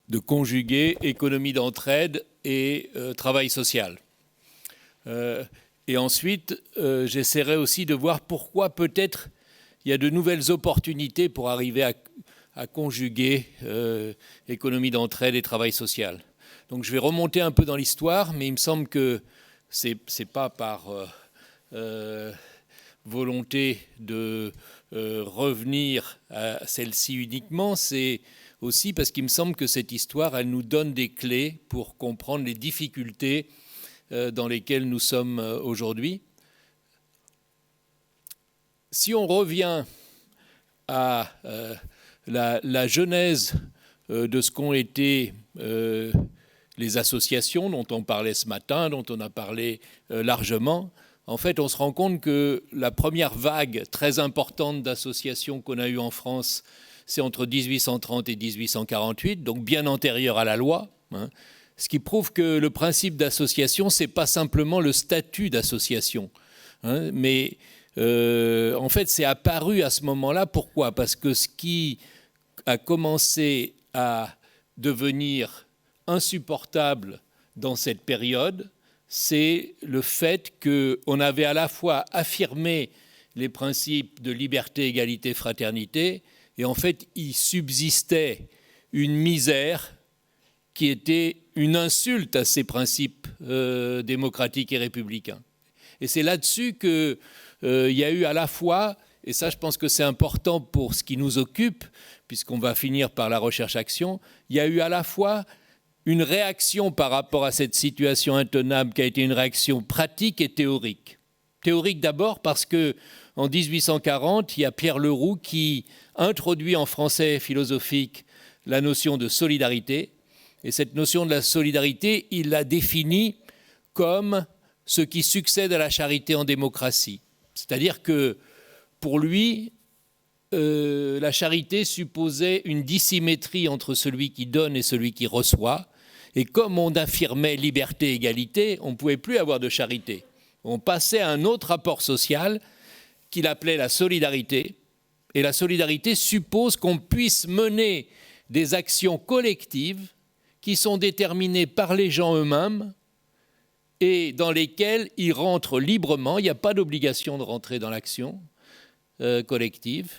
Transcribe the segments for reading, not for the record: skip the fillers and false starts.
de conjuguer économie d'entraide et travail social. Et ensuite, j'essaierai aussi de voir pourquoi peut-être il y a de nouvelles opportunités pour arriver à conjuguer économie d'entraide et travail social. Donc je vais remonter un peu dans l'histoire, mais il me semble que c'est pas par volonté de revenir à celle-ci uniquement, c'est aussi parce qu'il me semble que cette histoire, elle nous donne des clés pour comprendre les difficultés dans lesquelles nous sommes aujourd'hui. Si on revient à la genèse de ce qu'ont été les associations dont on parlait ce matin, dont on a parlé largement, en fait, on se rend compte que la première vague très importante d'associations qu'on a eue en France, c'est entre 1830 et 1848, donc bien antérieure à la loi, hein, ce qui prouve que le principe d'association, ce n'est pas simplement le statut d'association, hein, mais en fait, c'est apparu à ce moment-là. Pourquoi ? Parce que ce qui a commencé à devenir insupportable dans cette période, c'est le fait qu'on avait à la fois affirmé les principes de liberté, égalité, fraternité, et en fait, il subsistait une misère qui était une insulte à ces principes démocratiques et républicains. Et c'est là-dessus qu'il y a eu à la fois, et ça je pense que c'est important pour ce qui nous occupe, puisqu'on va finir par la recherche-action, il y a eu à la fois une réaction par rapport à cette situation intenable qui a été une réaction pratique et théorique. Théorique d'abord parce qu'en 1840, il y a Pierre Leroux qui introduit en français philosophique la notion de solidarité. Et cette notion de la solidarité, il la définit comme ce qui succède à la charité en démocratie. C'est-à-dire que pour lui, la charité supposait une dissymétrie entre celui qui donne et celui qui reçoit. Et comme on affirmait liberté, égalité, on ne pouvait plus avoir de charité. On passait à un autre rapport social qu'il appelait la solidarité. Et la solidarité suppose qu'on puisse mener des actions collectives qui sont déterminées par les gens eux-mêmes et dans lesquelles ils rentrent librement. Il n'y a pas d'obligation de rentrer dans l'action collective.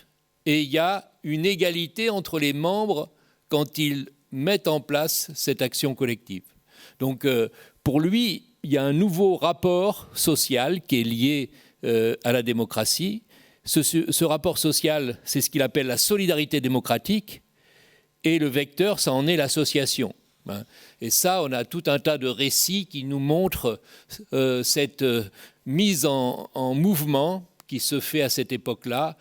Et il y a une égalité entre les membres quand ils mettent en place cette action collective. Donc, pour lui, il y a un nouveau rapport social qui est lié à la démocratie. Ce rapport social, c'est ce qu'il appelle la solidarité démocratique, et le vecteur, ça en est l'association. Et ça, on a tout un tas de récits qui nous montrent cette mise en mouvement qui se fait à cette époque-là.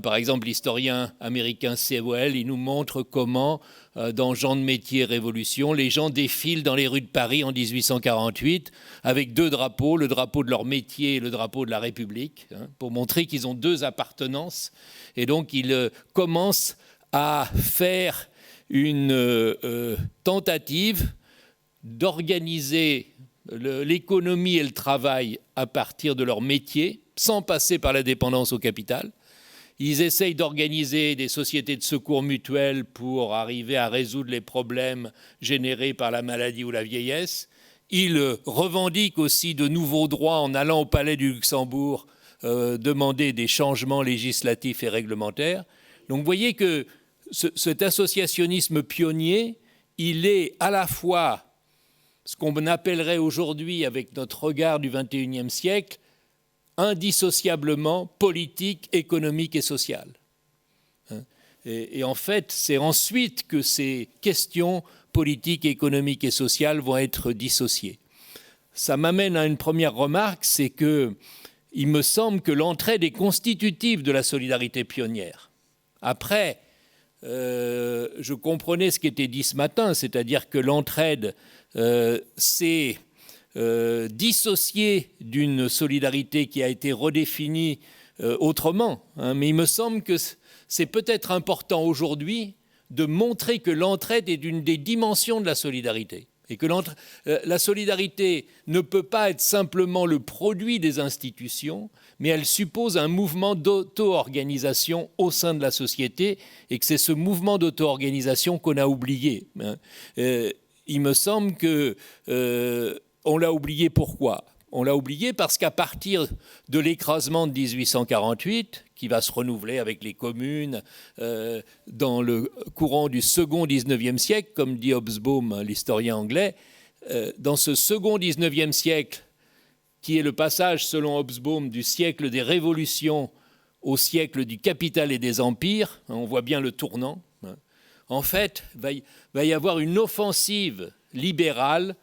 Par exemple, l'historien américain Sewell, il nous montre comment, dans Gens de métier et révolution, les gens défilent dans les rues de Paris en 1848 avec deux drapeaux, le drapeau de leur métier et le drapeau de la République, pour montrer qu'ils ont deux appartenances. Et donc, ils commencent à faire une tentative d'organiser l'économie et le travail à partir de leur métier, sans passer par la dépendance au capital. Ils essayent d'organiser des sociétés de secours mutuels pour arriver à résoudre les problèmes générés par la maladie ou la vieillesse. Ils revendiquent aussi de nouveaux droits en allant au Palais du Luxembourg demander des changements législatifs et réglementaires. Donc vous voyez que cet associationnisme pionnier, il est à la fois ce qu'on appellerait aujourd'hui, avec notre regard du XXIe siècle, indissociablement politique, économique et social. Et en fait, c'est ensuite que ces questions politiques, économiques et sociales vont être dissociées. Ça m'amène à une première remarque, c'est qu'il me semble que l'entraide est constitutive de la solidarité pionnière. Après, je comprenais ce qui était dit ce matin, c'est-à-dire que l'entraide, c'est dissocié d'une solidarité qui a été redéfinie autrement. Mais il me semble que c'est peut-être important aujourd'hui de montrer que l'entraide est une des dimensions de la solidarité. Et que la solidarité ne peut pas être simplement le produit des institutions, mais elle suppose un mouvement d'auto-organisation au sein de la société, et que c'est ce mouvement d'auto-organisation qu'on a oublié. Il me semble qu'on l'a oublié pourquoi ? On l'a oublié parce qu'à partir de l'écrasement de 1848, qui va se renouveler avec les communes dans le courant du second 19e siècle, comme dit Hobsbawm, l'historien anglais, dans ce second 19e siècle, qui est le passage, selon Hobsbawm, du siècle des révolutions au siècle du capital et des empires, on voit bien le tournant, en fait, va y avoir une offensive libérale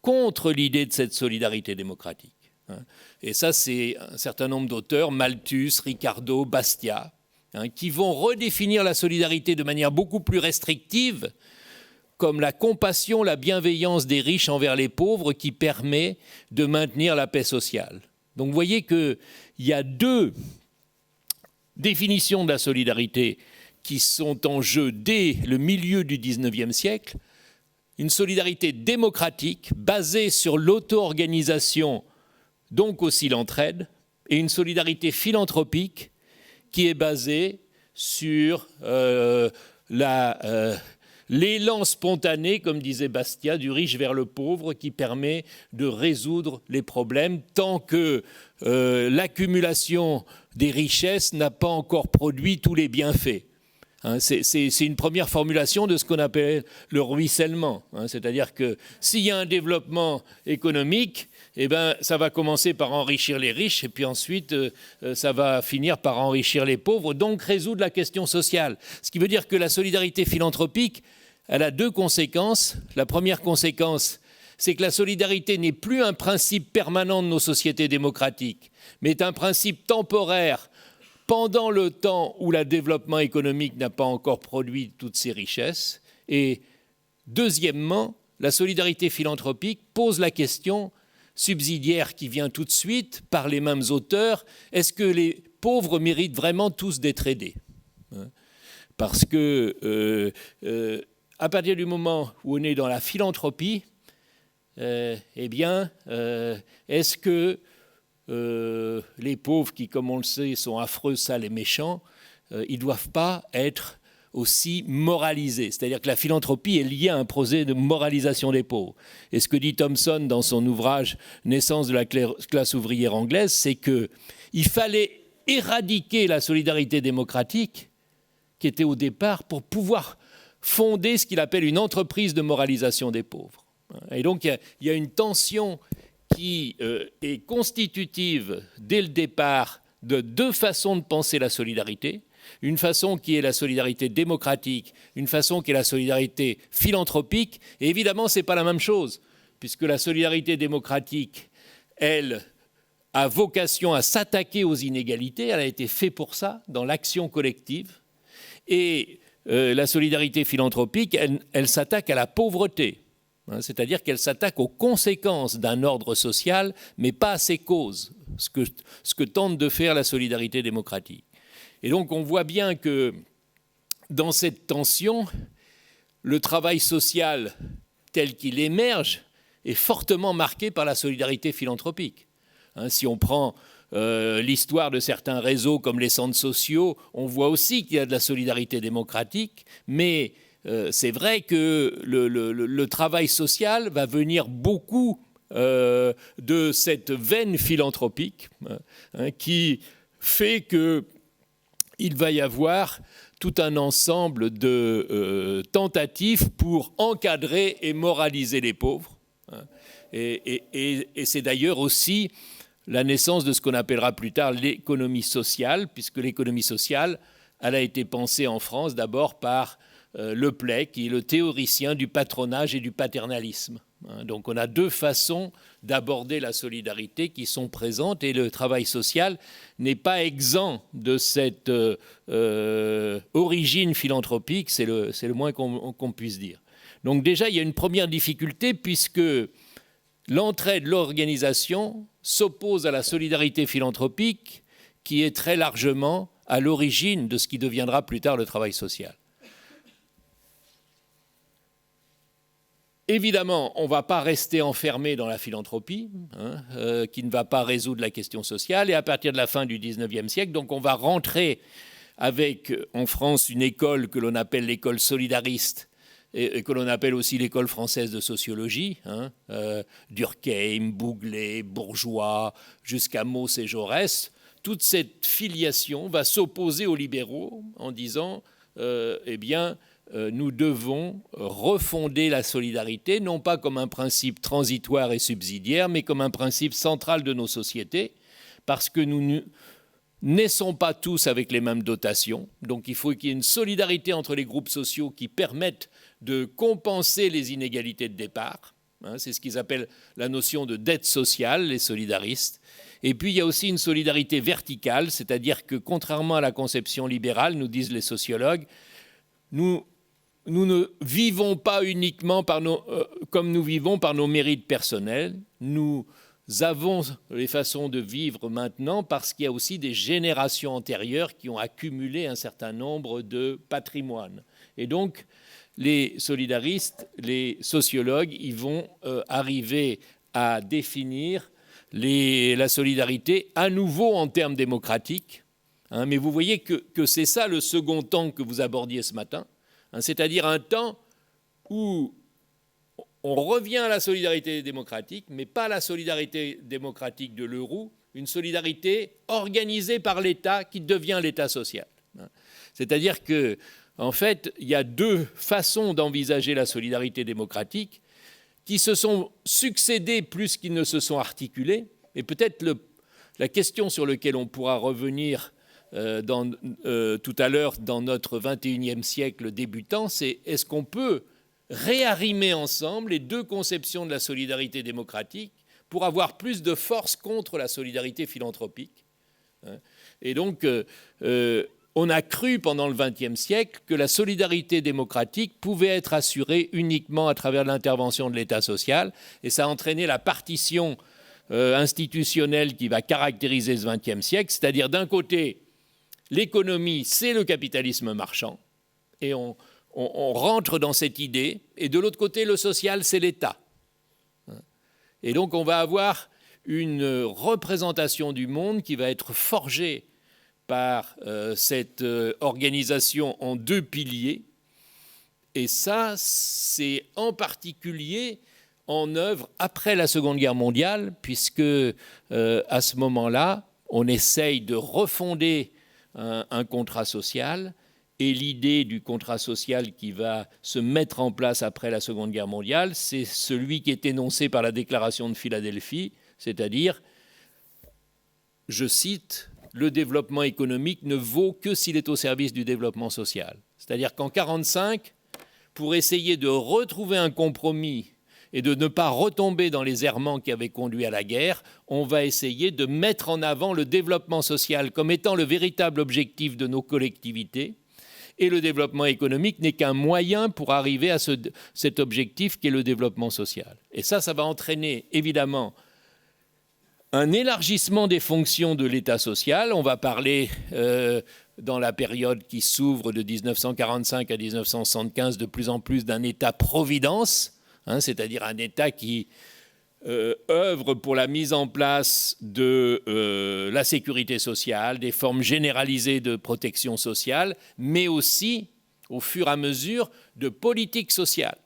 contre l'idée de cette solidarité démocratique. Et ça, c'est un certain nombre d'auteurs, Malthus, Ricardo, Bastiat, qui vont redéfinir la solidarité de manière beaucoup plus restrictive, comme la compassion, la bienveillance des riches envers les pauvres qui permet de maintenir la paix sociale. Donc vous voyez qu'il y a deux définitions de la solidarité qui sont en jeu dès le milieu du XIXe siècle. Une solidarité démocratique basée sur l'auto-organisation, donc aussi l'entraide, et une solidarité philanthropique qui est basée sur l'élan spontané, comme disait Bastiat, du riche vers le pauvre, qui permet de résoudre les problèmes tant que l'accumulation des richesses n'a pas encore produit tous les bienfaits. C'est une première formulation de ce qu'on appelle le ruissellement. C'est-à-dire que s'il y a un développement économique, eh ben, ça va commencer par enrichir les riches et puis ensuite ça va finir par enrichir les pauvres, donc résoudre la question sociale. Ce qui veut dire que la solidarité philanthropique, elle a deux conséquences. La première conséquence, c'est que la solidarité n'est plus un principe permanent de nos sociétés démocratiques, mais est un principe temporaire pendant le temps où le développement économique n'a pas encore produit toutes ces richesses. Et deuxièmement, la solidarité philanthropique pose la question subsidiaire qui vient tout de suite par les mêmes auteurs, est-ce que les pauvres méritent vraiment tous d'être aidés ? Parce que à partir du moment où on est dans la philanthropie, eh bien, est-ce que les pauvres qui, comme on le sait, sont affreux, sales et méchants, ils ne doivent pas être aussi moralisés. C'est-à-dire que la philanthropie est liée à un projet de moralisation des pauvres. Et ce que dit Thomson dans son ouvrage « Naissance de la classe ouvrière anglaise », c'est qu'il fallait éradiquer la solidarité démocratique qui était au départ pour pouvoir fonder ce qu'il appelle une entreprise de moralisation des pauvres. Et donc il y a une tension qui est constitutive dès le départ de deux façons de penser la solidarité, une façon qui est la solidarité démocratique, une façon qui est la solidarité philanthropique, et évidemment ce n'est pas la même chose, puisque la solidarité démocratique, elle, a vocation à s'attaquer aux inégalités, elle a été faite pour ça, dans l'action collective, et la solidarité philanthropique, elle s'attaque à la pauvreté. C'est-à-dire qu'elle s'attaque aux conséquences d'un ordre social, mais pas à ses causes, ce que tente de faire la solidarité démocratique. Et donc on voit bien que dans cette tension, le travail social tel qu'il émerge est fortement marqué par la solidarité philanthropique. Si on prend l'histoire de certains réseaux comme les centres sociaux, on voit aussi qu'il y a de la solidarité démocratique, mais c'est vrai que le travail social va venir beaucoup de cette veine philanthropique qui fait qu'il va y avoir tout un ensemble de tentatives pour encadrer et moraliser les pauvres. Et c'est d'ailleurs aussi la naissance de ce qu'on appellera plus tard l'économie sociale, puisque l'économie sociale, elle a été pensée en France d'abord par Le Play, qui est le théoricien du patronage et du paternalisme. Donc on a deux façons d'aborder la solidarité qui sont présentes, et le travail social n'est pas exempt de cette origine philanthropique, c'est le moins qu'on puisse dire. Donc déjà, il y a une première difficulté, puisque l'entraide, l'organisation s'oppose à la solidarité philanthropique, qui est très largement à l'origine de ce qui deviendra plus tard le travail social. Évidemment, on ne va pas rester enfermé dans la philanthropie, qui ne va pas résoudre la question sociale. Et à partir de la fin du XIXe siècle, donc on va rentrer avec, en France, une école que l'on appelle l'école solidariste, et que l'on appelle aussi l'école française de sociologie, Durkheim, Bouglé, Bourgeois, jusqu'à Mauss et Jaurès. Toute cette filiation va s'opposer aux libéraux en disant, nous devons refonder la solidarité, non pas comme un principe transitoire et subsidiaire, mais comme un principe central de nos sociétés, parce que nous ne naissons pas tous avec les mêmes dotations. Donc il faut qu'il y ait une solidarité entre les groupes sociaux qui permettent de compenser les inégalités de départ. C'est ce qu'ils appellent la notion de dette sociale, les solidaristes. Et puis il y a aussi une solidarité verticale, c'est-à-dire que contrairement à la conception libérale, nous disent les sociologues, nous ne vivons pas uniquement comme nous vivons par nos mérites personnels. Nous avons les façons de vivre maintenant parce qu'il y a aussi des générations antérieures qui ont accumulé un certain nombre de patrimoines. Et donc, les solidaristes, les sociologues, ils vont arriver à définir la solidarité à nouveau en termes démocratiques. Mais vous voyez que c'est ça le second temps que vous abordiez ce matin. C'est-à-dire un temps où on revient à la solidarité démocratique, mais pas la solidarité démocratique de Leroux, une solidarité organisée par l'État qui devient l'État social. C'est-à-dire que, en fait, il y a deux façons d'envisager la solidarité démocratique qui se sont succédées plus qu'ils ne se sont articulées. Et peut-être la question sur laquelle on pourra revenir tout à l'heure dans notre 21e siècle débutant, c'est est-ce qu'on peut réarrimer ensemble les deux conceptions de la solidarité démocratique pour avoir plus de force contre la solidarité philanthropique. Et donc, on a cru pendant le XXe siècle que la solidarité démocratique pouvait être assurée uniquement à travers l'intervention de l'État social, et ça a entraîné la partition institutionnelle qui va caractériser ce XXe siècle, c'est-à-dire d'un côté, l'économie, c'est le capitalisme marchand, et on rentre dans cette idée, et de l'autre côté, le social, c'est l'État. Et donc, on va avoir une représentation du monde qui va être forgée par cette organisation en deux piliers, et ça, c'est en particulier en œuvre après la Seconde Guerre mondiale, puisque à ce moment-là, on essaye de refonder un contrat social, et l'idée du contrat social qui va se mettre en place après la Seconde Guerre mondiale, c'est celui qui est énoncé par la Déclaration de Philadelphie, c'est-à-dire, je cite, « Le développement économique ne vaut que s'il est au service du développement social ». C'est-à-dire qu'en 1945, pour essayer de retrouver un compromis et de ne pas retomber dans les errements qui avaient conduit à la guerre, on va essayer de mettre en avant le développement social comme étant le véritable objectif de nos collectivités. Et le développement économique n'est qu'un moyen pour arriver à cet objectif qui est le développement social. Et ça va entraîner évidemment un élargissement des fonctions de l'État social. On va parler dans la période qui s'ouvre de 1945 à 1975 de plus en plus d'un État-providence, c'est-à-dire un État qui œuvre pour la mise en place de la sécurité sociale, des formes généralisées de protection sociale, mais aussi, au fur et à mesure, de politique sociale.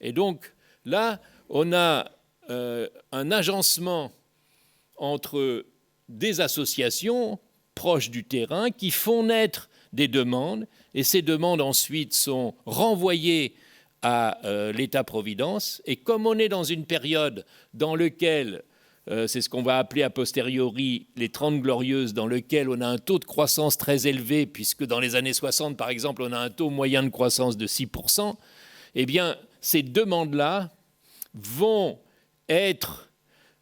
Et donc, là, on a un agencement entre des associations proches du terrain qui font naître des demandes, et ces demandes ensuite sont renvoyées à l'État-providence. Et comme on est dans une période dans laquelle, c'est ce qu'on va appeler a posteriori les 30 glorieuses, dans lequel on a un taux de croissance très élevé, puisque dans les années 60, par exemple, on a un taux moyen de croissance de 6%, eh bien, ces demandes-là vont être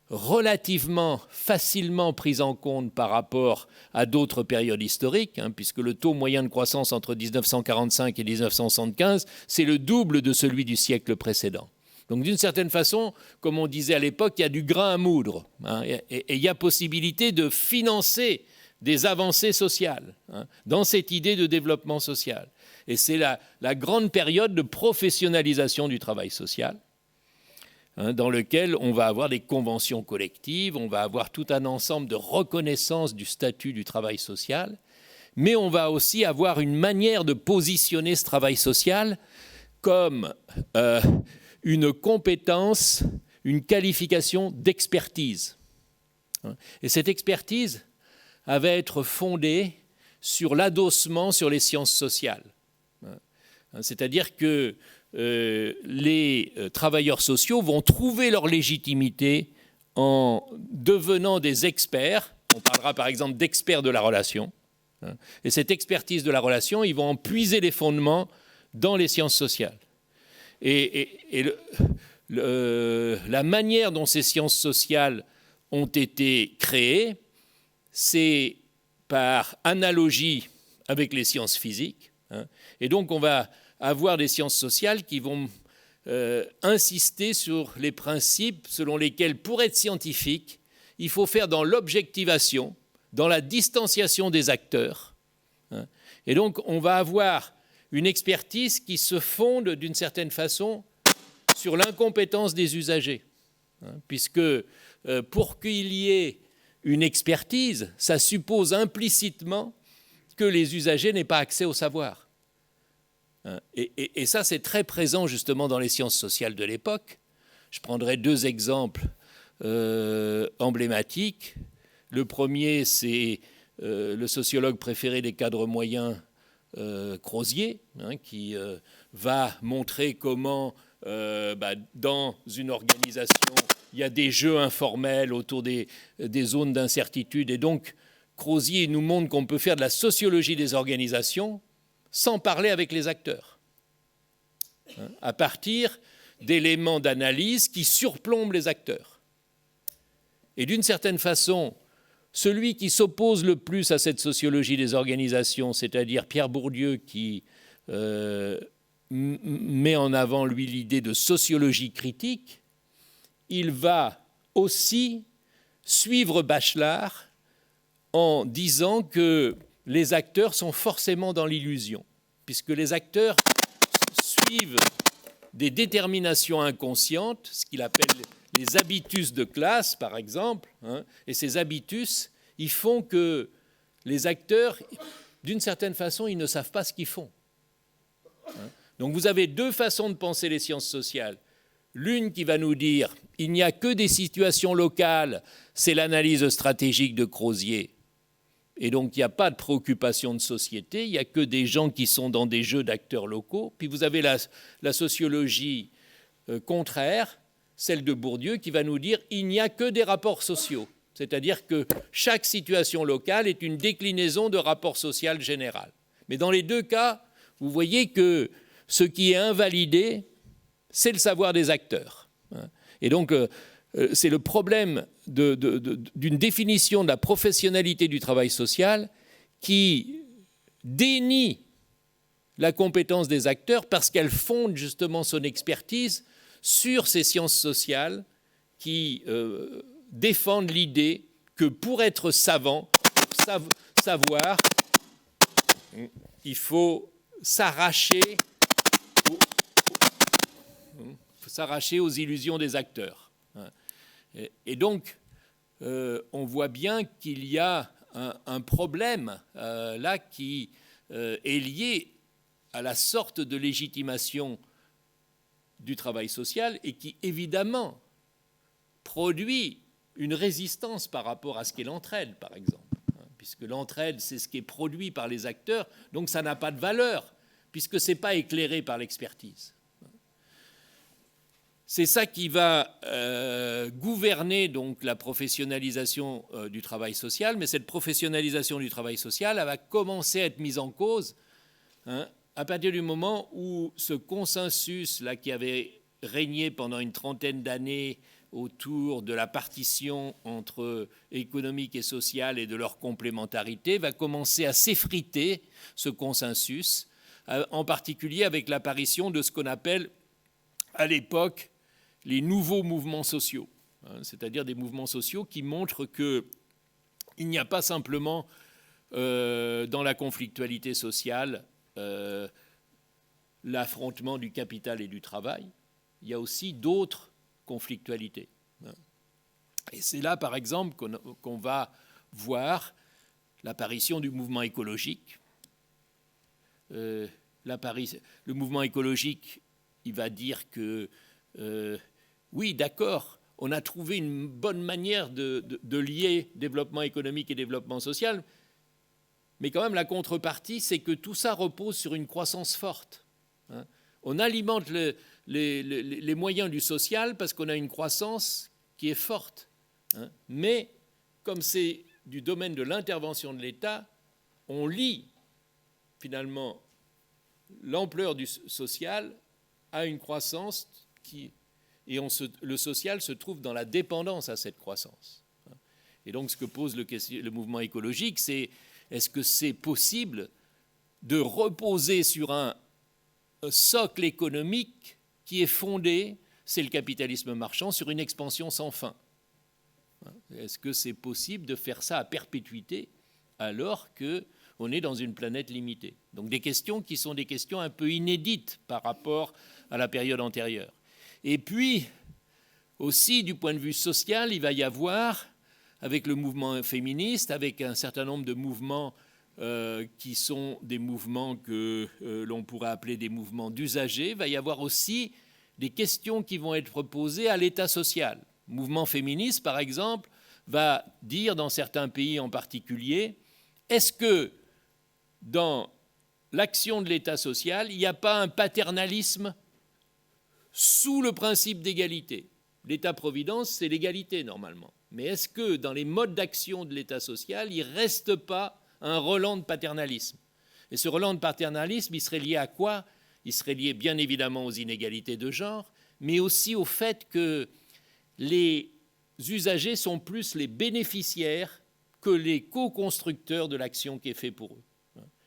relativement facilement prise en compte par rapport à d'autres périodes historiques, puisque le taux moyen de croissance entre 1945 et 1975, c'est le double de celui du siècle précédent. Donc d'une certaine façon, comme on disait à l'époque, il y a du grain à moudre, et il y a possibilité de financer des avancées sociales dans cette idée de développement social. Et c'est la grande période de professionnalisation du travail social. dans lequel on va avoir des conventions collectives, on va avoir tout un ensemble de reconnaissance du statut du travail social, mais on va aussi avoir une manière de positionner ce travail social comme une compétence, une qualification d'expertise. Et cette expertise va être fondée sur l'adossement sur les sciences sociales. C'est-à-dire que les travailleurs sociaux vont trouver leur légitimité en devenant des experts. On parlera par exemple d'experts de la relation. Et cette expertise de la relation, ils vont en puiser les fondements dans les sciences sociales. Et la manière dont ces sciences sociales ont été créées, c'est par analogie avec les sciences physiques. Et donc on va avoir des sciences sociales qui vont insister sur les principes selon lesquels, pour être scientifique, il faut faire dans l'objectivation, dans la distanciation des acteurs. Et donc on va avoir une expertise qui se fonde d'une certaine façon sur l'incompétence des usagers. Puisque pour qu'il y ait une expertise, ça suppose implicitement que les usagers n'aient pas accès au savoir. Et ça, c'est très présent justement dans les sciences sociales de l'époque. Je prendrai deux exemples emblématiques. Le premier, c'est le sociologue préféré des cadres moyens, Crozier, qui va montrer comment dans une organisation, il y a des jeux informels autour des zones d'incertitude. Et donc, Crozier nous montre qu'on peut faire de la sociologie des organisations sans parler avec les acteurs, à partir d'éléments d'analyse qui surplombent les acteurs. Et d'une certaine façon, celui qui s'oppose le plus à cette sociologie des organisations, c'est-à-dire Pierre Bourdieu, qui met en avant, lui, l'idée de sociologie critique, il va aussi suivre Bachelard en disant que les acteurs sont forcément dans l'illusion, puisque les acteurs suivent des déterminations inconscientes, ce qu'il appelle les habitus de classe, par exemple, et ces habitus, ils font que les acteurs, d'une certaine façon, ils ne savent pas ce qu'ils font. Donc vous avez deux façons de penser les sciences sociales. L'une qui va nous dire « il n'y a que des situations locales », c'est l'analyse stratégique de Crozier. Et donc, il n'y a pas de préoccupation de société, il n'y a que des gens qui sont dans des jeux d'acteurs locaux. Puis vous avez la sociologie contraire, celle de Bourdieu, qui va nous dire « il n'y a que des rapports sociaux ». C'est-à-dire que chaque situation locale est une déclinaison de rapport social général. Mais dans les deux cas, vous voyez que ce qui est invalidé, c'est le savoir des acteurs. Et donc, c'est le problème d'une définition de la professionnalité du travail social qui dénie la compétence des acteurs parce qu'elle fonde justement son expertise sur ces sciences sociales qui défendent l'idée que pour être savant, savoir, il faut s'arracher aux illusions des acteurs. Et donc, on voit bien qu'il y a un problème là qui est lié à la sorte de légitimation du travail social et qui, évidemment, produit une résistance par rapport à ce qu'est l'entraide, par exemple. Puisque l'entraide, c'est ce qui est produit par les acteurs, donc ça n'a pas de valeur, puisque ce n'est pas éclairé par l'expertise. C'est ça qui va gouverner donc la professionnalisation du travail social, mais cette professionnalisation du travail social, elle va commencer à être mise en cause à partir du moment où ce consensus là qui avait régné pendant une trentaine d'années autour de la partition entre économique et social et de leur complémentarité va commencer à s'effriter, ce consensus, en particulier avec l'apparition de ce qu'on appelle à l'époque les nouveaux mouvements sociaux, c'est-à-dire des mouvements sociaux qui montrent qu'il n'y a pas simplement dans la conflictualité sociale l'affrontement du capital et du travail, il y a aussi d'autres conflictualité. Et c'est là, par exemple, qu'on va voir l'apparition du mouvement écologique. Le mouvement écologique, il va dire que, oui, d'accord, on a trouvé une bonne manière de lier développement économique et développement social, mais quand même la contrepartie, c'est que tout ça repose sur une croissance forte. On alimente les moyens du social parce qu'on a une croissance qui est forte. Mais comme c'est du domaine de l'intervention de l'État, on lie finalement l'ampleur du social à une croissance et le social se trouve dans la dépendance à cette croissance. Et donc ce que pose le mouvement écologique, c'est est-ce que c'est possible de reposer sur un socle économique qui est fondé, c'est le capitalisme marchand, sur une expansion sans fin? Est-ce que c'est possible de faire ça à perpétuité alors qu'on est dans une planète limitée? Donc des questions qui sont des questions un peu inédites par rapport à la période antérieure. Et puis, aussi du point de vue social, il va y avoir, avec le mouvement féministe, avec un certain nombre de mouvements qui sont des mouvements que l'on pourrait appeler des mouvements d'usagers, il va y avoir aussi des questions qui vont être posées à l'État social. Le mouvement féministe, par exemple, va dire dans certains pays en particulier, est-ce que dans l'action de l'État social, il n'y a pas un paternalisme sous le principe d'égalité? L'État-providence, c'est l'égalité normalement. Mais est-ce que dans les modes d'action de l'État social, il ne reste pas un relent de paternalisme? Et ce relent de paternalisme, il serait lié à quoi? Il serait lié bien évidemment aux inégalités de genre, mais aussi au fait que les usagers sont plus les bénéficiaires que les co-constructeurs de l'action qui est faite pour eux.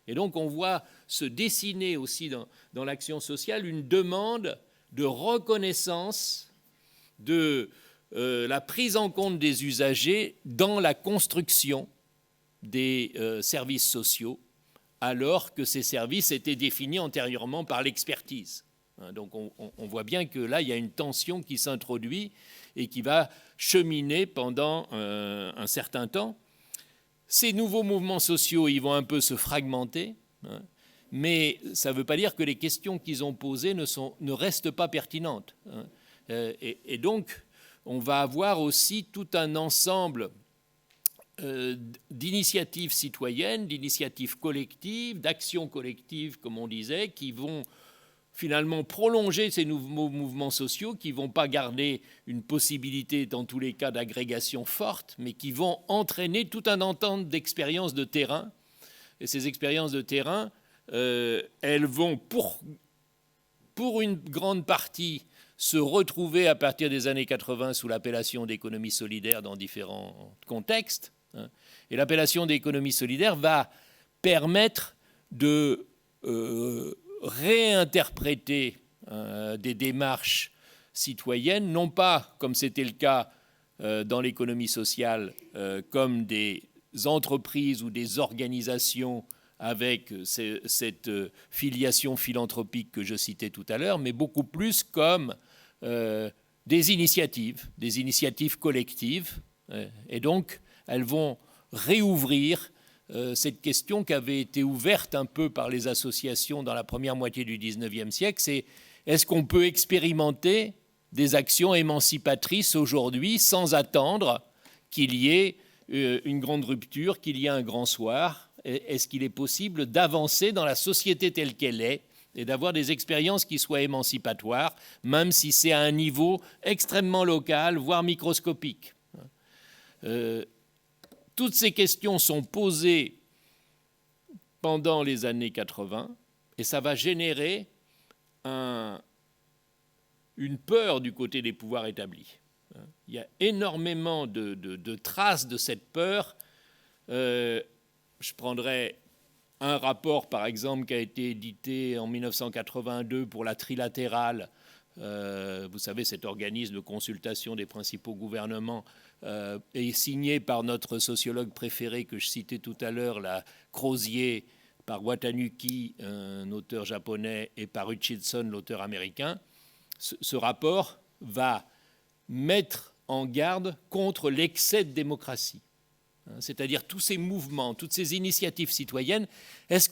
Et donc on voit se dessiner aussi dans l'action sociale une demande de reconnaissance de la prise en compte des usagers dans la construction des services sociaux, alors que ces services étaient définis antérieurement par l'expertise. Donc on voit bien que là, il y a une tension qui s'introduit et qui va cheminer pendant un certain temps. Ces nouveaux mouvements sociaux, ils vont un peu se fragmenter, mais ça ne veut pas dire que les questions qu'ils ont posées ne restent pas pertinentes. Et donc, on va avoir aussi tout un ensemble d'initiatives citoyennes, d'initiatives collectives, d'actions collectives, comme on disait, qui vont finalement prolonger ces nouveaux mouvements sociaux, qui ne vont pas garder une possibilité, dans tous les cas, d'agrégation forte, mais qui vont entraîner tout un ensemble d'expériences de terrain. Et ces expériences de terrain, elles vont, pour une grande partie, se retrouver à partir des années 80 sous l'appellation d'économie solidaire dans différents contextes. Et l'appellation d'économie solidaire va permettre de réinterpréter des démarches citoyennes, non pas, comme c'était le cas dans l'économie sociale, comme des entreprises ou des organisations avec cette filiation philanthropique que je citais tout à l'heure, mais beaucoup plus comme des initiatives collectives. Et donc, elles vont réouvrir cette question qui avait été ouverte un peu par les associations dans la première moitié du XIXe siècle, c'est est-ce qu'on peut expérimenter des actions émancipatrices aujourd'hui sans attendre qu'il y ait une grande rupture, qu'il y ait un grand soir? Est-ce qu'il est possible d'avancer dans la société telle qu'elle est et d'avoir des expériences qui soient émancipatoires, même si c'est à un niveau extrêmement local, voire microscopique? Toutes ces questions sont posées pendant les années 80 et ça va générer une peur du côté des pouvoirs établis. Il y a énormément de traces de cette peur. Je prendrai un rapport, par exemple, qui a été édité en 1982 pour la trilatérale. Vous savez, cet organisme de consultation des principaux gouvernements est signé par notre sociologue préféré que je citais tout à l'heure, la Crozier, par Watanuki, un auteur japonais, et par Hutchinson, l'auteur américain. Ce rapport va mettre en garde contre l'excès de démocratie. C'est-à-dire tous ces mouvements, toutes ces initiatives citoyennes, est-ce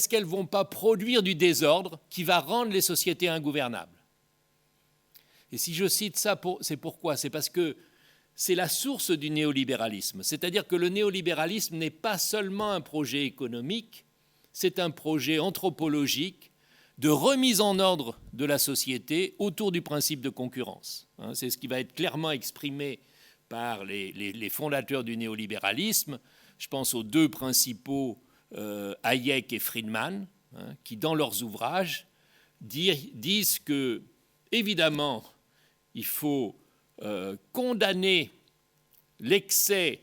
qu'elles ne vont pas produire du désordre qui va rendre les sociétés ingouvernables? Et si je cite ça, c'est pourquoi? C'est parce que c'est la source du néolibéralisme. C'est-à-dire que le néolibéralisme n'est pas seulement un projet économique, c'est un projet anthropologique de remise en ordre de la société autour du principe de concurrence. C'est ce qui va être clairement exprimé par les fondateurs du néolibéralisme. Je pense aux deux principaux, Hayek et Friedman, qui, dans leurs ouvrages, disent que, évidemment, il faut condamner l'excès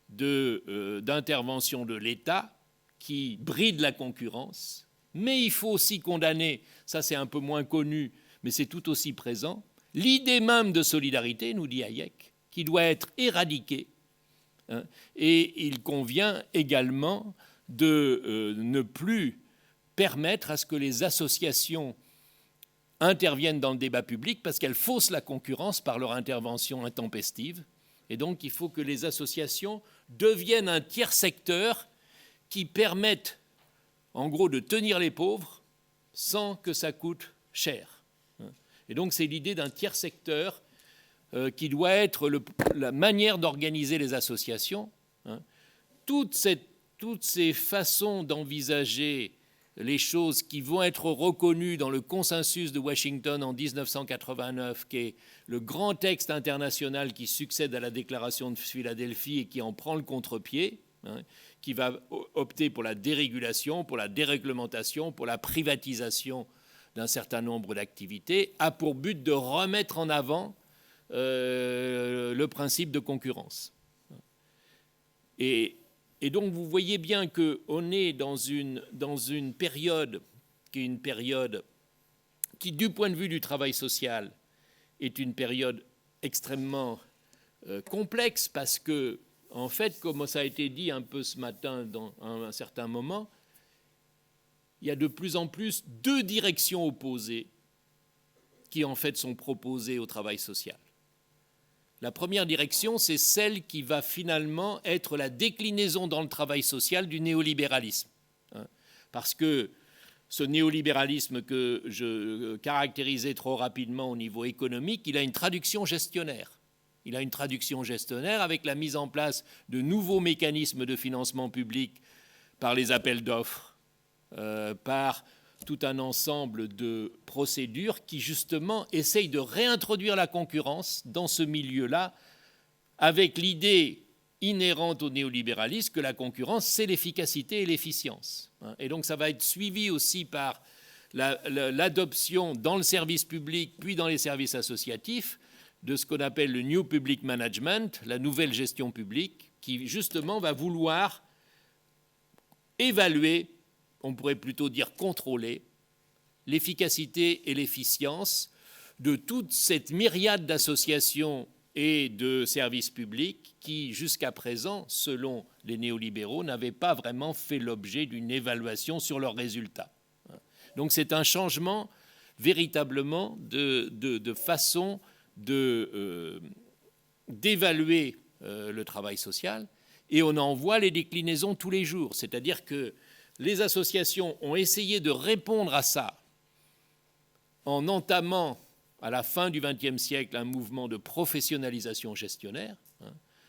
d'intervention de l'État qui bride la concurrence, mais il faut aussi condamner, ça c'est un peu moins connu, mais c'est tout aussi présent, l'idée même de solidarité, nous dit Hayek, qui doit être éradiquée. Et il convient également de ne plus permettre à ce que les associations interviennent dans le débat public parce qu'elles faussent la concurrence par leur intervention intempestive. Et donc, il faut que les associations deviennent un tiers secteur qui permette, en gros, de tenir les pauvres sans que ça coûte cher. Et donc, c'est l'idée d'un tiers secteur qui doit être la manière d'organiser les associations. Toutes ces façons d'envisager les choses qui vont être reconnues dans le consensus de Washington en 1989, qui est le grand texte international qui succède à la déclaration de Philadelphie et qui en prend le contre-pied, qui va opter pour la dérégulation, pour la déréglementation, pour la privatisation d'un certain nombre d'activités, a pour but de remettre en avant le principe de concurrence. Et donc vous voyez bien qu'on est dans une période qui, du point de vue du travail social, est une période extrêmement complexe parce que, en fait, comme ça a été dit un peu ce matin dans un certain moment, il y a de plus en plus deux directions opposées qui, en fait, sont proposées au travail social. La première direction, c'est celle qui va finalement être la déclinaison dans le travail social du néolibéralisme. Parce que ce néolibéralisme que je caractérisais trop rapidement au niveau économique, il a une traduction gestionnaire. Il a une traduction gestionnaire avec la mise en place de nouveaux mécanismes de financement public par les appels d'offres, par tout un ensemble de procédures qui, justement, essayent de réintroduire la concurrence dans ce milieu-là, avec l'idée inhérente au néolibéralisme que la concurrence, c'est l'efficacité et l'efficience. Et donc, ça va être suivi aussi par l'adoption dans le service public, puis dans les services associatifs, de ce qu'on appelle le New Public Management, la nouvelle gestion publique, qui, justement, va vouloir évaluer, on pourrait plutôt dire contrôler, l'efficacité et l'efficience de toute cette myriade d'associations et de services publics qui, jusqu'à présent, selon les néolibéraux, n'avaient pas vraiment fait l'objet d'une évaluation sur leurs résultats. Donc c'est un changement véritablement de façon d'évaluer le travail social, et on en voit les déclinaisons tous les jours, c'est-à-dire que les associations ont essayé de répondre à ça en entamant, à la fin du XXe siècle, un mouvement de professionnalisation gestionnaire.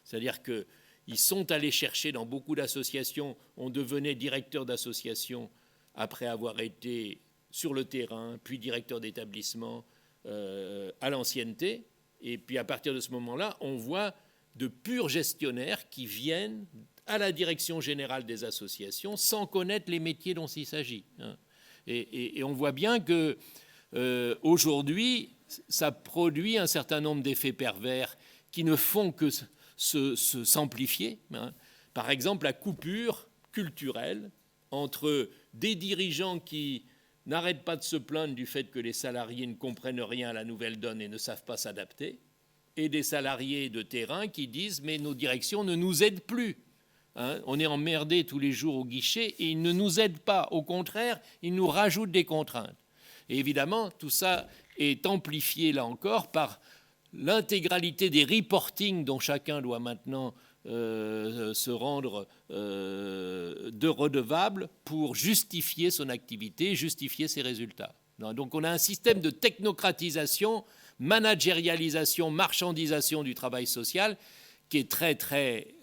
C'est-à-dire qu'ils sont allés chercher dans beaucoup d'associations, on devenait directeur d'association après avoir été sur le terrain, puis directeur d'établissement à l'ancienneté. Et puis à partir de ce moment-là, on voit de purs gestionnaires qui viennent à la direction générale des associations sans connaître les métiers dont il s'agit. Et on voit bien que aujourd'hui, ça produit un certain nombre d'effets pervers qui ne font que s'amplifier. Par exemple, la coupure culturelle entre des dirigeants qui n'arrêtent pas de se plaindre du fait que les salariés ne comprennent rien à la nouvelle donne et ne savent pas s'adapter, et des salariés de terrain qui disent « mais nos directions ne nous aident plus ». On est emmerdés tous les jours au guichet et ils ne nous aident pas. Au contraire, ils nous rajoutent des contraintes. Et évidemment, tout ça est amplifié, là encore, par l'intégralité des reportings dont chacun doit maintenant se rendre de redevable pour justifier son activité, justifier ses résultats. Donc on a un système de technocratisation, managérialisation, marchandisation du travail social qui est très très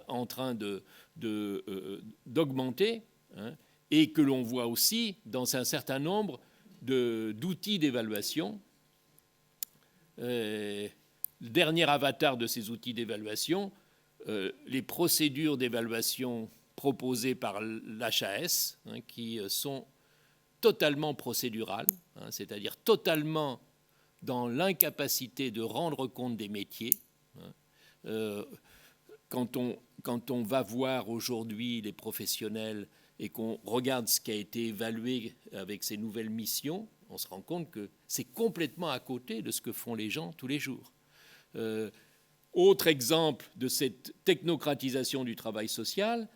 en train d'augmenter, hein, et que l'on voit aussi dans un certain nombre d'outils d'évaluation. Le dernier avatar de ces outils d'évaluation, les procédures d'évaluation proposées par l'HAS, hein, qui sont totalement procédurales, hein, c'est-à-dire totalement dans l'incapacité de rendre compte des métiers. Hein. Quand on va voir aujourd'hui les professionnels et qu'on regarde ce qui a été évalué avec ces nouvelles missions, on se rend compte que c'est complètement à côté de ce que font les gens tous les jours. Autre exemple de cette technocratisation du travail social,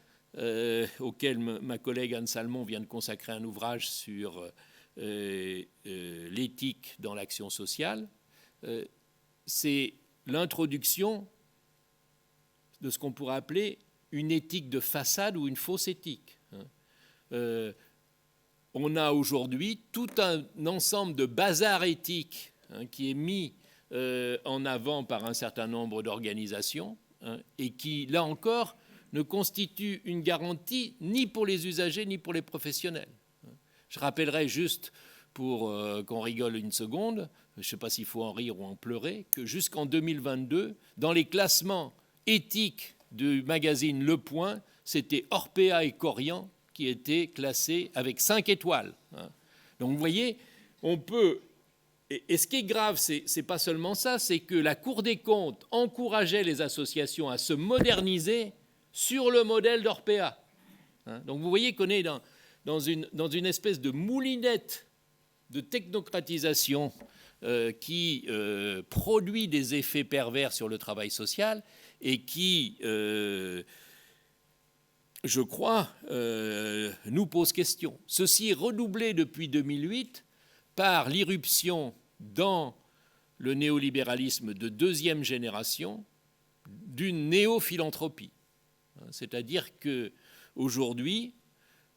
auquel ma collègue Anne Salmon vient de consacrer un ouvrage sur l'éthique dans l'action sociale, c'est l'introduction de ce qu'on pourrait appeler une éthique de façade ou une fausse éthique. On a aujourd'hui tout un ensemble de bazar éthique, hein, qui est mis en avant par un certain nombre d'organisations, hein, et qui, là encore, ne constitue une garantie ni pour les usagers ni pour les professionnels. Je rappellerai juste, pour qu'on rigole une seconde, je ne sais pas s'il faut en rire ou en pleurer, que jusqu'en 2022, dans les classements éthiques du magazine Le Point, c'était Orpea et Korian qui étaient classés avec 5 étoiles. Donc vous voyez, on peut... Et ce qui est grave, c'est pas seulement ça, c'est que la Cour des comptes encourageait les associations à se moderniser sur le modèle d'Orpea. Donc vous voyez qu'on est dans une espèce de moulinette de technocratisation qui produit des effets pervers sur le travail social et qui, je crois, nous pose question. Ceci est redoublé depuis 2008 par l'irruption dans le néolibéralisme de deuxième génération d'une néophilanthropie. C'est-à-dire qu'aujourd'hui,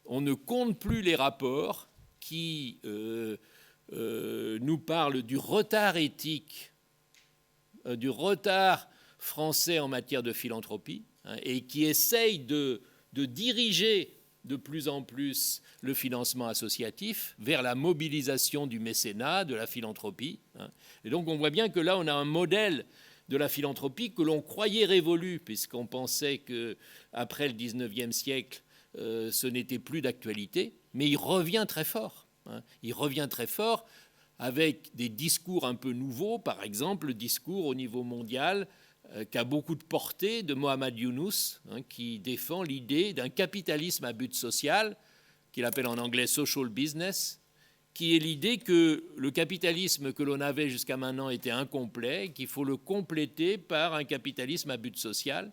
on ne compte plus les rapports qui nous parlent du retard éthique, du retard français en matière de philanthropie, hein, et qui essayent de diriger de plus en plus le financement associatif vers la mobilisation du mécénat, de la philanthropie. Hein. Et donc on voit bien que là, on a un modèle de la philanthropie que l'on croyait révolu, puisqu'on pensait qu'après le 19e siècle, ce n'était plus d'actualité, mais il revient très fort. Hein. Il revient très fort avec des discours un peu nouveaux, par exemple le discours au niveau mondial qui a beaucoup de portée de Mohamed Younous, hein, qui défend l'idée d'un capitalisme à but social, qu'il appelle en anglais social business, qui est l'idée que le capitalisme que l'on avait jusqu'à maintenant était incomplet, qu'il faut le compléter par un capitalisme à but social.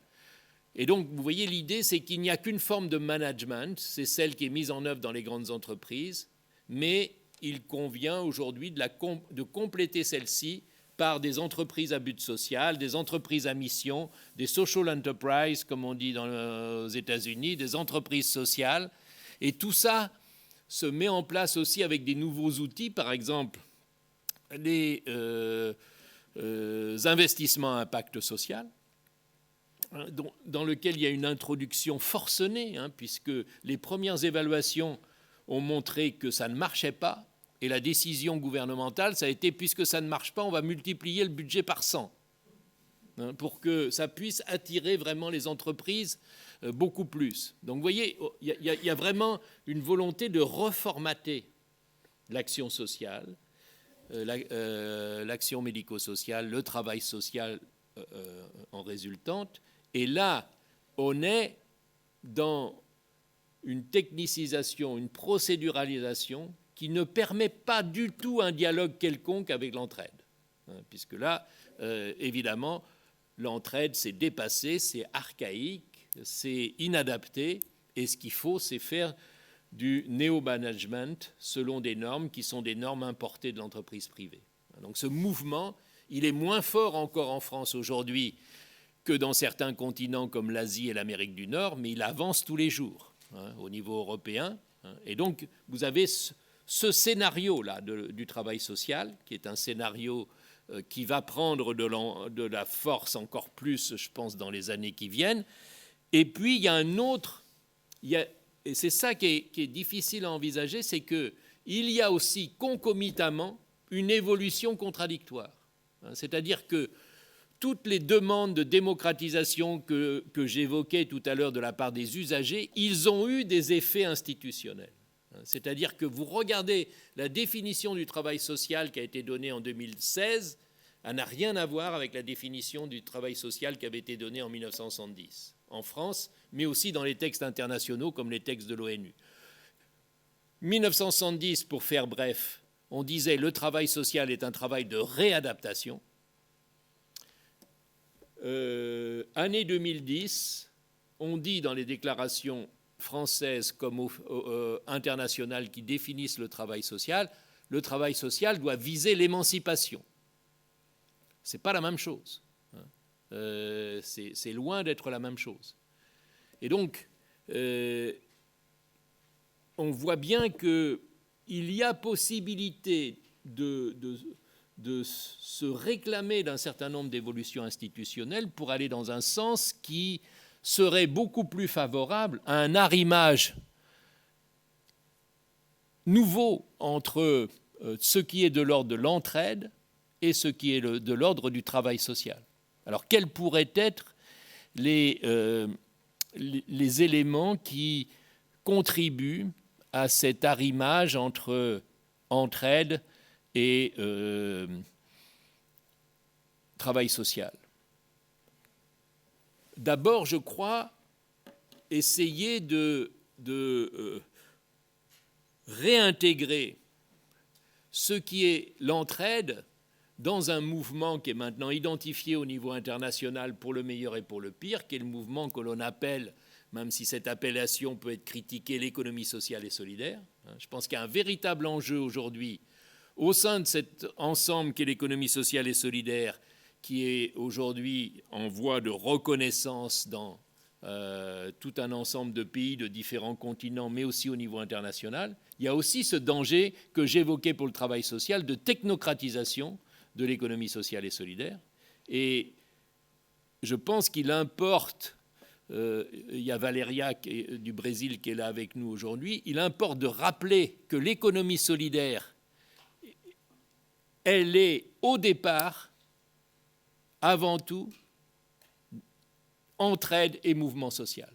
Et donc, vous voyez, l'idée, c'est qu'il n'y a qu'une forme de management, c'est celle qui est mise en œuvre dans les grandes entreprises, mais il convient aujourd'hui de compléter celle-ci par des entreprises à but social, des entreprises à mission, des social enterprises, comme on dit aux États-Unis, des entreprises sociales. Et tout ça se met en place aussi avec des nouveaux outils, par exemple les investissements à impact social, dans lequel il y a une introduction forcenée, hein, puisque les premières évaluations ont montré que ça ne marchait pas. Et la décision gouvernementale, ça a été, puisque ça ne marche pas, on va multiplier le budget par 100, hein, pour que ça puisse attirer vraiment les entreprises beaucoup plus. Donc vous voyez, il y a vraiment une volonté de reformater l'action sociale, l'action médico-sociale, le travail social en résultante. Et là, on est dans une technicisation, une procéduralisation qui ne permet pas du tout un dialogue quelconque avec l'entraide. Puisque là, évidemment, l'entraide, c'est dépassé, c'est archaïque, c'est inadapté, et ce qu'il faut, c'est faire du néo-management selon des normes qui sont des normes importées de l'entreprise privée. Donc ce mouvement, Il est moins fort encore en France aujourd'hui que dans certains continents comme l'Asie et l'Amérique du Nord, mais il avance tous les jours au niveau européen. Et donc, vous avez ce scénario-là du travail social, qui est un scénario qui va prendre de la force encore plus, je pense, dans les années qui viennent. Et puis, il y a un autre, et c'est ça qui est difficile à envisager, c'est qu'il y a aussi concomitamment une évolution contradictoire. C'est-à-dire que toutes les demandes de démocratisation que j'évoquais tout à l'heure de la part des usagers, ils ont eu des effets institutionnels. C'est-à-dire que vous regardez la définition du travail social qui a été donnée en 2016, elle n'a rien à voir avec la définition du travail social qui avait été donnée en 1970 en France, mais aussi dans les textes internationaux comme les textes de l'ONU. 1970, pour faire bref, on disait le travail social est un travail de réadaptation. Année 2010, on dit dans les déclarations françaises comme internationales qui définissent le travail social doit viser l'émancipation. Ce n'est pas la même chose. C'est loin d'être la même chose. Et donc, on voit bien qu'il y a possibilité de se réclamer d'un certain nombre d'évolutions institutionnelles pour aller dans un sens qui serait beaucoup plus favorable à un arrimage nouveau entre ce qui est de l'ordre de l'entraide et ce qui est de l'ordre du travail social. Alors, quels pourraient être les éléments qui contribuent à cet arrimage entre entraide et travail social? D'abord, je crois, essayer de réintégrer ce qui est l'entraide dans un mouvement qui est maintenant identifié au niveau international pour le meilleur et pour le pire, qui est le mouvement que l'on appelle, même si cette appellation peut être critiquée, l'économie sociale et solidaire. Je pense qu'il y a un véritable enjeu aujourd'hui au sein de cet ensemble qu'est l'économie sociale et solidaire, qui est aujourd'hui en voie de reconnaissance dans tout un ensemble de pays de différents continents, mais aussi au niveau international. Il y a aussi ce danger que j'évoquais pour le travail social de technocratisation de l'économie sociale et solidaire. Et je pense qu'il importe, il y a Valéria du Brésil qui est là avec nous aujourd'hui, il importe de rappeler que l'économie solidaire, elle est au départ, avant tout, entraide et mouvement social.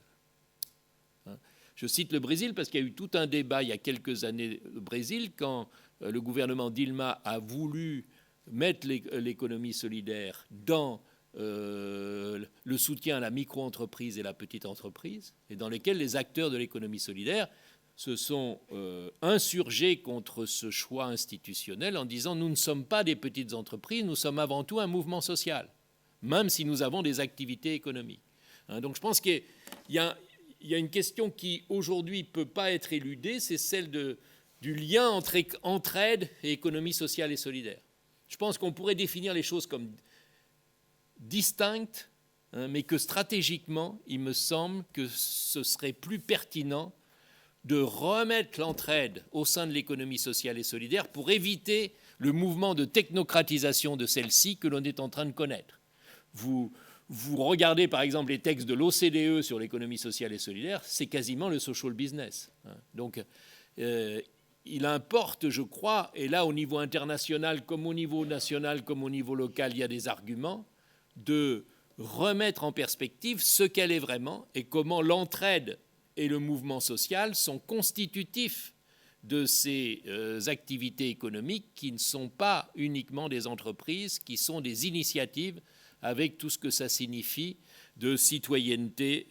Je cite le Brésil parce qu'il y a eu tout un débat il y a quelques années au Brésil quand le gouvernement Dilma a voulu mettre l'économie solidaire dans le soutien à la micro-entreprise et la petite entreprise, et dans lesquels les acteurs de l'économie solidaire se sont insurgés contre ce choix institutionnel en disant « nous ne sommes pas des petites entreprises, nous sommes avant tout un mouvement social, même si nous avons des activités économiques ». Donc je pense qu'il y a une question qui aujourd'hui ne peut pas être éludée, c'est celle du lien entre entraide et économie sociale et solidaire. Je pense qu'on pourrait définir les choses comme distinctes, mais que stratégiquement, il me semble que ce serait plus pertinent de remettre l'entraide au sein de l'économie sociale et solidaire pour éviter le mouvement de technocratisation de celle-ci que l'on est en train de connaître. Vous regardez par exemple les textes de l'OCDE sur l'économie sociale et solidaire, c'est quasiment le social business. Donc, il importe, je crois, et là au niveau international comme au niveau national comme au niveau local, il y a des arguments, de remettre en perspective ce qu'elle est vraiment et comment l'entraide et le mouvement social sont constitutifs de ces activités économiques qui ne sont pas uniquement des entreprises, qui sont des initiatives avec tout ce que ça signifie de citoyenneté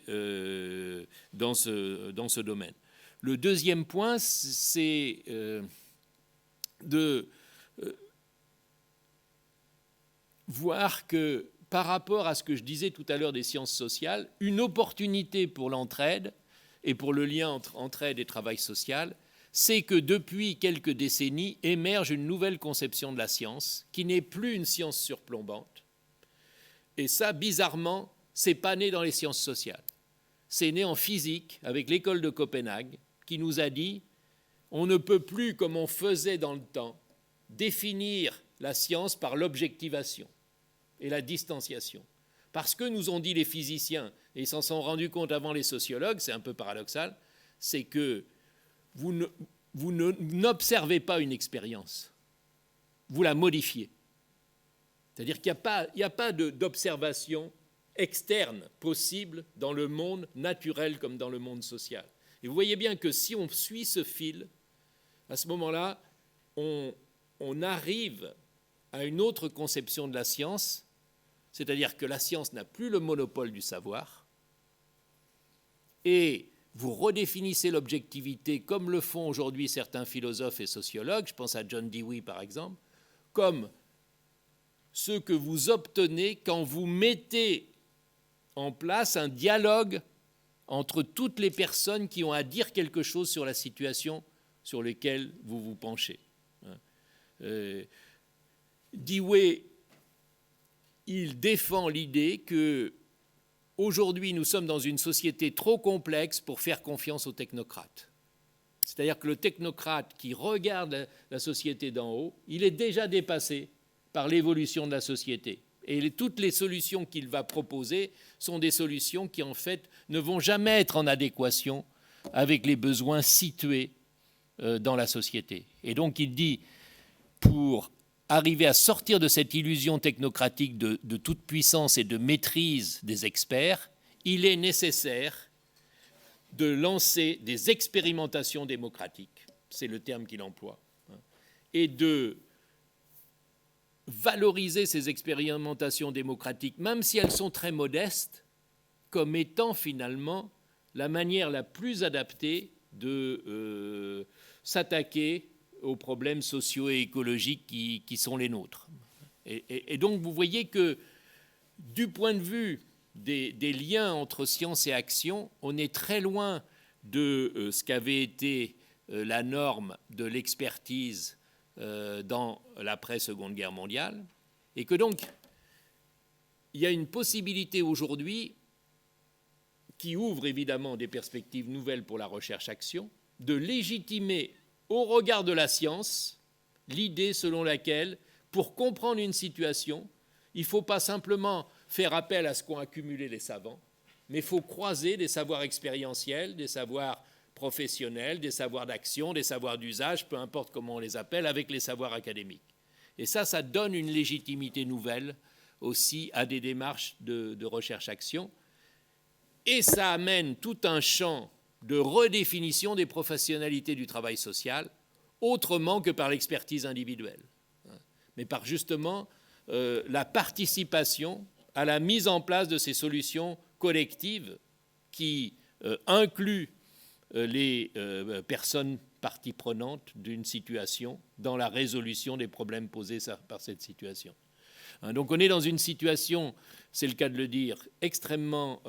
dans ce domaine. Le deuxième point, c'est de voir que par rapport à ce que je disais tout à l'heure des sciences sociales, une opportunité pour l'entraide et pour le lien entre entraide et travail social, c'est que depuis quelques décennies émerge une nouvelle conception de la science qui n'est plus une science surplombante. Et ça, bizarrement, c'est pas né dans les sciences sociales. C'est né en physique avec l'école de Copenhague qui nous a dit on ne peut plus, comme on faisait dans le temps, définir la science par l'objectivation et la distanciation. Parce que nous ont dit les physiciens, et ils s'en sont rendus compte avant les sociologues, c'est un peu paradoxal, c'est que vous n'observez pas une expérience, vous la modifiez. C'est-à-dire qu'il n'y a pas d'observation externe possible dans le monde naturel comme dans le monde social. Et vous voyez bien que si on suit ce fil, à ce moment-là, on arrive à une autre conception de la science, c'est-à-dire que la science n'a plus le monopole du savoir, et vous redéfinissez l'objectivité comme le font aujourd'hui certains philosophes et sociologues, je pense à John Dewey par exemple, comme ce que vous obtenez quand vous mettez en place un dialogue entre toutes les personnes qui ont à dire quelque chose sur la situation sur laquelle vous vous penchez. Dewey, il défend l'idée que aujourd'hui, nous sommes dans une société trop complexe pour faire confiance aux technocrates. C'est-à-dire que le technocrate qui regarde la société d'en haut, il est déjà dépassé par l'évolution de la société. Et toutes les solutions qu'il va proposer sont des solutions qui, en fait, ne vont jamais être en adéquation avec les besoins situés dans la société. Et donc, il dit, pour arriver à sortir de cette illusion technocratique de toute puissance et de maîtrise des experts, il est nécessaire de lancer des expérimentations démocratiques, c'est le terme qu'il emploie, et de valoriser ces expérimentations démocratiques, même si elles sont très modestes, comme étant finalement la manière la plus adaptée de s'attaquer aux problèmes sociaux et écologiques qui sont les nôtres. Et donc vous voyez que du point de vue des liens entre science et action, on est très loin de ce qu'avait été la norme de l'expertise dans l'après-Seconde Guerre mondiale, et que donc il y a une possibilité aujourd'hui qui ouvre évidemment des perspectives nouvelles pour la recherche-action, de légitimer au regard de la science l'idée selon laquelle, pour comprendre une situation, il ne faut pas simplement faire appel à ce qu'ont accumulé les savants, mais il faut croiser des savoirs expérientiels, des savoirs professionnels, des savoirs d'action, des savoirs d'usage, peu importe comment on les appelle, avec les savoirs académiques. Et ça donne une légitimité nouvelle aussi à des démarches de recherche-action. Et ça amène tout un champ de redéfinition des professionnalités du travail social, autrement que par l'expertise individuelle, mais par justement la participation à la mise en place de ces solutions collectives qui incluent les personnes parties prenantes d'une situation dans la résolution des problèmes posés par cette situation. Donc on est dans une situation, c'est le cas de le dire, extrêmement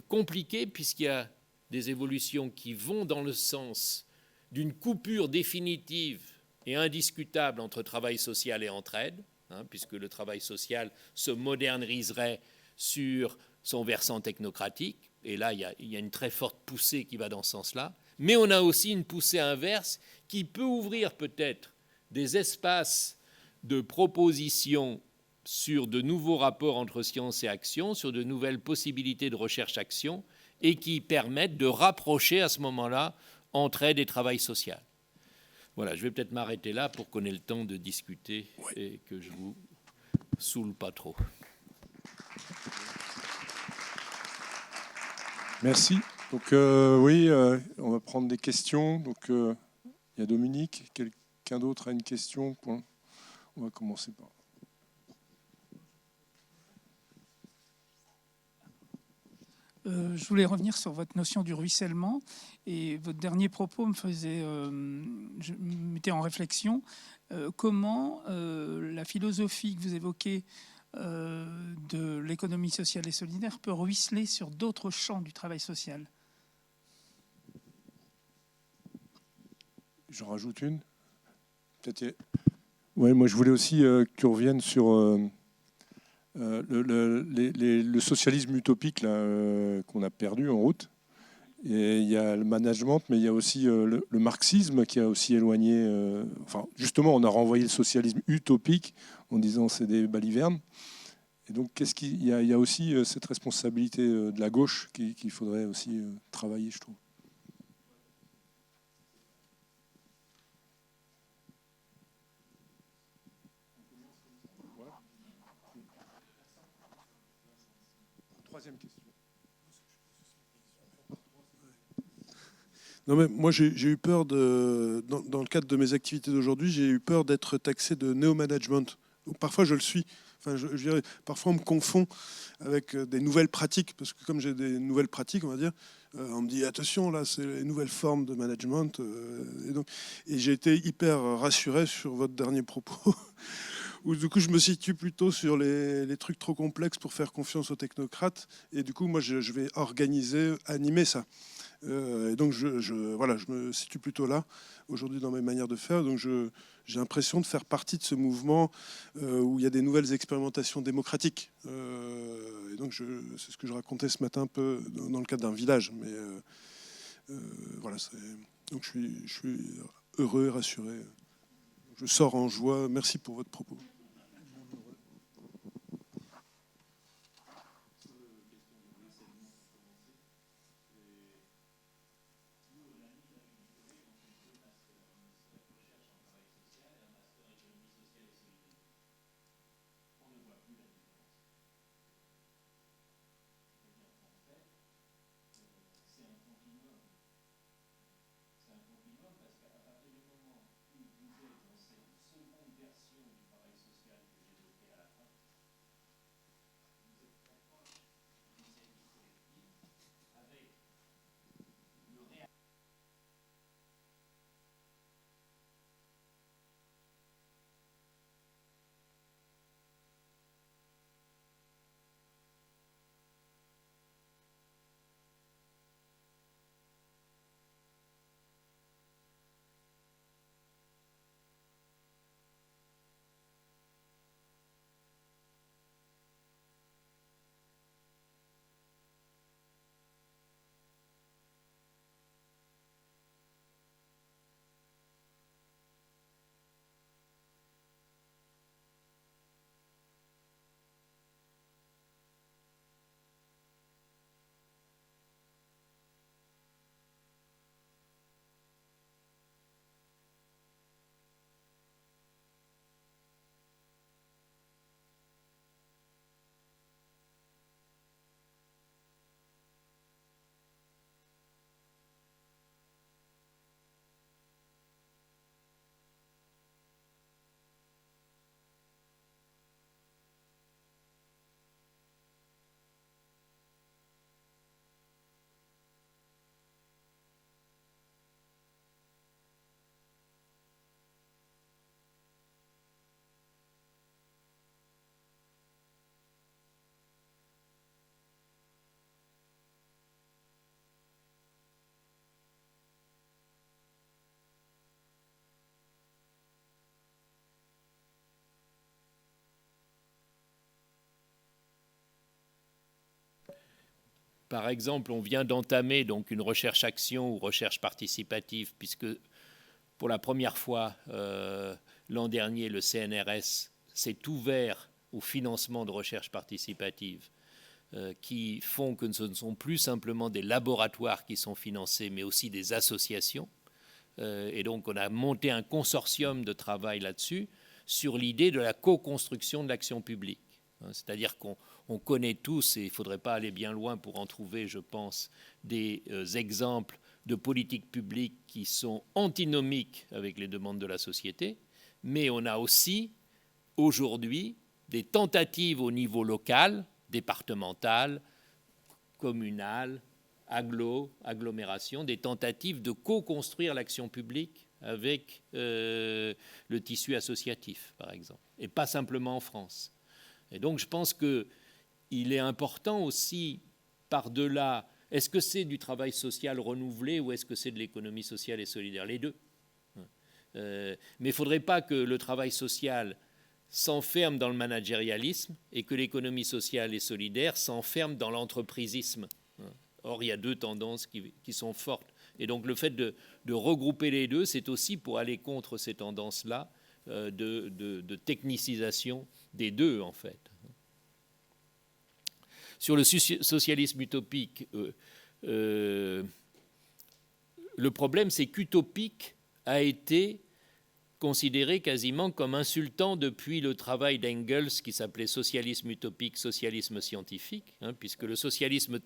compliquée, puisqu'il y a des évolutions qui vont dans le sens d'une coupure définitive et indiscutable entre travail social et entraide, puisque le travail social se moderniserait sur son versant technocratique, et là il y a une très forte poussée qui va dans ce sens-là, mais on a aussi une poussée inverse qui peut ouvrir peut-être des espaces de propositions sur de nouveaux rapports entre science et action, sur de nouvelles possibilités de recherche-action, et qui permettent de rapprocher à ce moment-là entraide et travail social. Voilà, je vais peut-être m'arrêter là pour qu'on ait le temps de discuter et que je vous saoule pas trop. Merci. Donc on va prendre des questions. Donc il y a Dominique. Quelqu'un d'autre a une question? On va commencer par. Je voulais revenir sur votre notion du ruissellement, et votre dernier propos me mettait en réflexion comment la philosophie que vous évoquez de l'économie sociale et solidaire peut ruisseler sur d'autres champs du travail social. j'en rajoute une. Peut-être. Ouais, moi, je voulais aussi que tu reviennes sur le socialisme utopique là, qu'on a perdu en route. Et il y a le management, mais il y a aussi le marxisme qui a aussi éloigné. Enfin, justement, on a renvoyé le socialisme utopique en disant c'est des balivernes. Et donc, il y a aussi cette responsabilité de la gauche qu'il faudrait aussi travailler, je trouve. Troisième question. Non, mais moi, j'ai eu peur dans le cadre de mes activités d'aujourd'hui, j'ai eu peur d'être taxé de néo-management. Parfois, je le suis. Enfin, je dirais, parfois, on me confond avec des nouvelles pratiques, parce que comme j'ai des nouvelles pratiques, on va dire, on me dit attention, là, c'est les nouvelles formes de management. Et j'ai été hyper rassuré sur votre dernier propos, où du coup, je me situe plutôt sur les trucs trop complexes pour faire confiance aux technocrates. Et du coup, moi, je vais organiser, animer ça. Et donc, voilà, je me situe plutôt là, aujourd'hui, dans mes manières de faire. Donc, j'ai l'impression de faire partie de ce mouvement où il y a des nouvelles expérimentations démocratiques. Et donc, c'est ce que je racontais ce matin un peu dans le cadre d'un village. Mais voilà, donc je suis heureux et rassuré. Je sors en joie. Merci pour votre propos. Par exemple, on vient d'entamer donc une recherche-action ou recherche participative, puisque pour la première fois l'an dernier, le CNRS s'est ouvert au financement de recherche participative qui font que ce ne sont plus simplement des laboratoires qui sont financés, mais aussi des associations. Et donc, on a monté un consortium de travail là-dessus sur l'idée de la co-construction de l'action publique. C'est-à-dire qu'on connaît tous, et il ne faudrait pas aller bien loin pour en trouver, je pense, des exemples de politiques publiques qui sont antinomiques avec les demandes de la société, mais on a aussi, aujourd'hui, des tentatives au niveau local, départemental, communal, agglomération, des tentatives de co-construire l'action publique avec le tissu associatif, par exemple, et pas simplement en France. Et donc, je pense qu'il est important aussi, par-delà, est-ce que c'est du travail social renouvelé ou est-ce que c'est de l'économie sociale et solidaire? Les deux. Mais il ne faudrait pas que le travail social s'enferme dans le managérialisme et que l'économie sociale et solidaire s'enferme dans l'entreprisisme. Or, il y a deux tendances qui sont fortes. Et donc, le fait de regrouper les deux, c'est aussi pour aller contre ces tendances-là de technicisation des deux, en fait. Sur le socialisme utopique, le problème, c'est qu'utopique a été considéré quasiment comme insultant depuis le travail d'Engels qui s'appelait socialisme utopique, socialisme scientifique, puisque le socialisme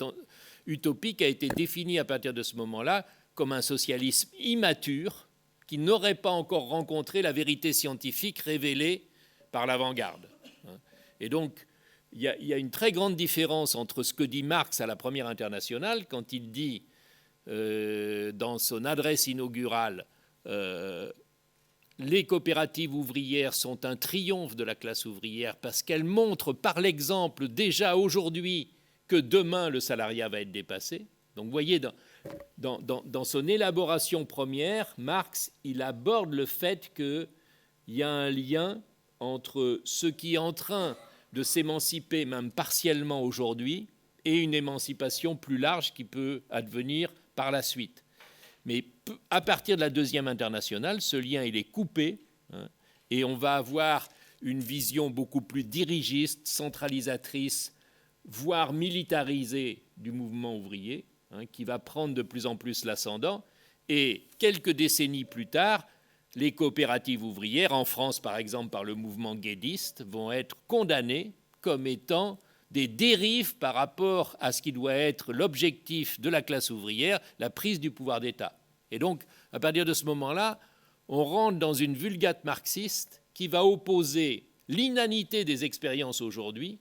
utopique a été défini à partir de ce moment-là comme un socialisme immature qui n'aurait pas encore rencontré la vérité scientifique révélée par l'avant-garde. Et donc, il y a une très grande différence entre ce que dit Marx à la Première Internationale quand il dit dans son adresse inaugurale les coopératives ouvrières sont un triomphe de la classe ouvrière parce qu'elles montrent par l'exemple déjà aujourd'hui que demain le salariat va être dépassé. Donc vous voyez, dans son élaboration première, Marx, il aborde le fait qu'il y a un lien entre ce qui est en train de s'émanciper, même partiellement aujourd'hui, et une émancipation plus large qui peut advenir par la suite. Mais à partir de la Deuxième Internationale, ce lien il est coupé, et on va avoir une vision beaucoup plus dirigiste, centralisatrice, voire militarisée du mouvement ouvrier, qui va prendre de plus en plus l'ascendant. Et quelques décennies plus tard, les coopératives ouvrières, en France par exemple par le mouvement guédiste, vont être condamnées comme étant des dérives par rapport à ce qui doit être l'objectif de la classe ouvrière, la prise du pouvoir d'État. Et donc, à partir de ce moment-là, on rentre dans une vulgate marxiste qui va opposer l'inanité des expériences aujourd'hui,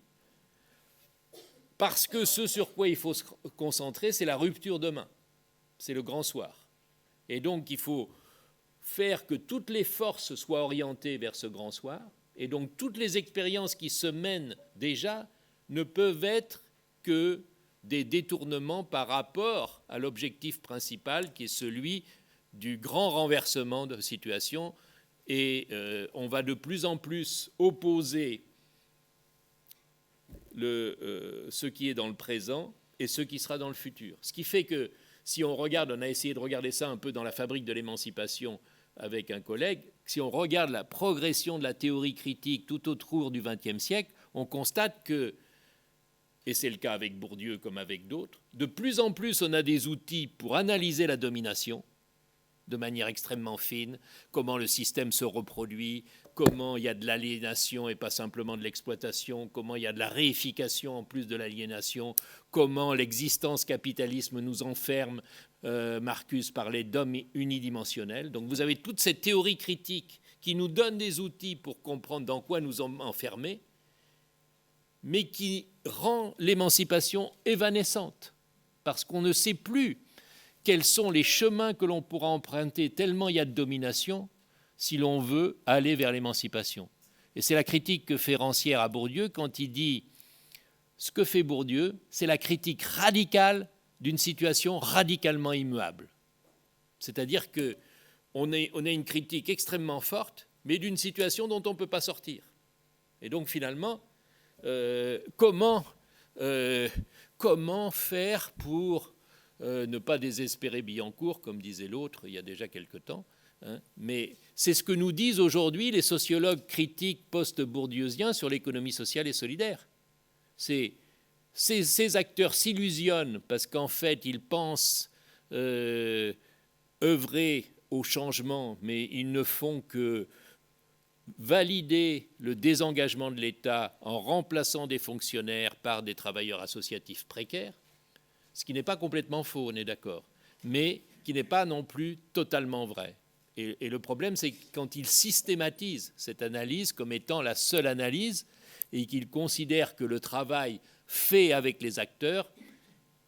parce que ce sur quoi il faut se concentrer, c'est la rupture demain, c'est le grand soir. Et donc, il faut faire que toutes les forces soient orientées vers ce grand soir, et donc toutes les expériences qui se mènent déjà ne peuvent être que des détournements par rapport à l'objectif principal qui est celui du grand renversement de situation. Et on va de plus en plus opposer ce qui est dans le présent et ce qui sera dans le futur. Ce qui fait que si on regarde, on a essayé de regarder ça un peu dans la fabrique de l'émancipation avec un collègue, si on regarde la progression de la théorie critique tout autour du XXe siècle, on constate que, et c'est le cas avec Bourdieu comme avec d'autres, de plus en plus on a des outils pour analyser la domination de manière extrêmement fine, comment le système se reproduit, comment il y a de l'aliénation et pas simplement de l'exploitation, comment il y a de la réification en plus de l'aliénation, comment l'existence capitalisme nous enferme, Marcuse parlait d'hommes unidimensionnels. Donc vous avez toute cette théorie critique qui nous donne des outils pour comprendre dans quoi nous sommes enfermés, mais qui rend l'émancipation évanescente, parce qu'on ne sait plus quels sont les chemins que l'on pourra emprunter tellement il y a de domination si l'on veut aller vers l'émancipation. Et c'est la critique que fait Rancière à Bourdieu quand il dit ce que fait Bourdieu, c'est la critique radicale d'une situation radicalement immuable. C'est-à-dire qu'on a une critique extrêmement forte, mais d'une situation dont on ne peut pas sortir. Et donc finalement, comment faire pour ne pas désespérer Billancourt, comme disait l'autre il y a déjà quelque temps, mais c'est ce que nous disent aujourd'hui les sociologues critiques post-bourdieusiens sur l'économie sociale et solidaire. Ces acteurs s'illusionnent parce qu'en fait, ils pensent œuvrer au changement, mais ils ne font que valider le désengagement de l'État en remplaçant des fonctionnaires par des travailleurs associatifs précaires, ce qui n'est pas complètement faux, on est d'accord, mais qui n'est pas non plus totalement vrai. Et le problème, c'est quand ils systématisent cette analyse comme étant la seule analyse et qu'ils considèrent que le travail fait avec les acteurs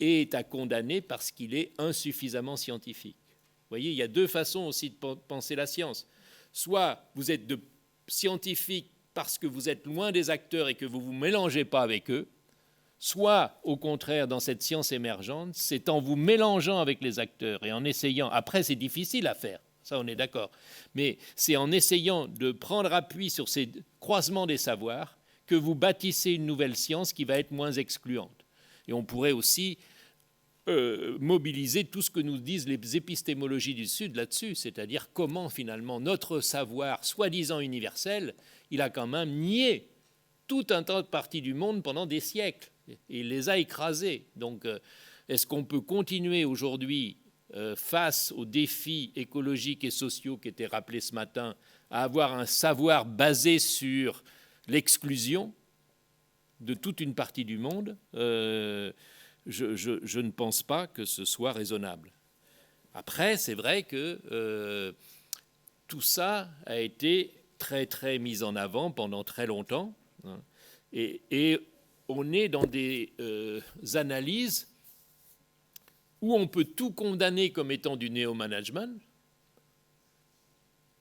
est à condamner parce qu'il est insuffisamment scientifique. Vous voyez, il y a deux façons aussi de penser la science. Soit vous êtes scientifique parce que vous êtes loin des acteurs et que vous ne vous mélangez pas avec eux, soit, au contraire, dans cette science émergente, c'est en vous mélangeant avec les acteurs et en essayant, après c'est difficile à faire, Ça, on est d'accord. Mais c'est en essayant de prendre appui sur ces croisements des savoirs que vous bâtissez une nouvelle science qui va être moins excluante. Et on pourrait aussi mobiliser tout ce que nous disent les épistémologies du Sud là-dessus, c'est-à-dire comment finalement notre savoir, soi-disant universel, il a quand même nié tout un tas de parties du monde pendant des siècles, et il les a écrasés. Donc, est-ce qu'on peut continuer aujourd'hui, face aux défis écologiques et sociaux qui étaient rappelés ce matin, à avoir un savoir basé sur l'exclusion de toute une partie du monde? Je ne pense pas que ce soit raisonnable. Après, c'est vrai que tout ça a été très, très mis en avant pendant très longtemps, hein, et on est dans des analyses où on peut tout condamner comme étant du néo-management,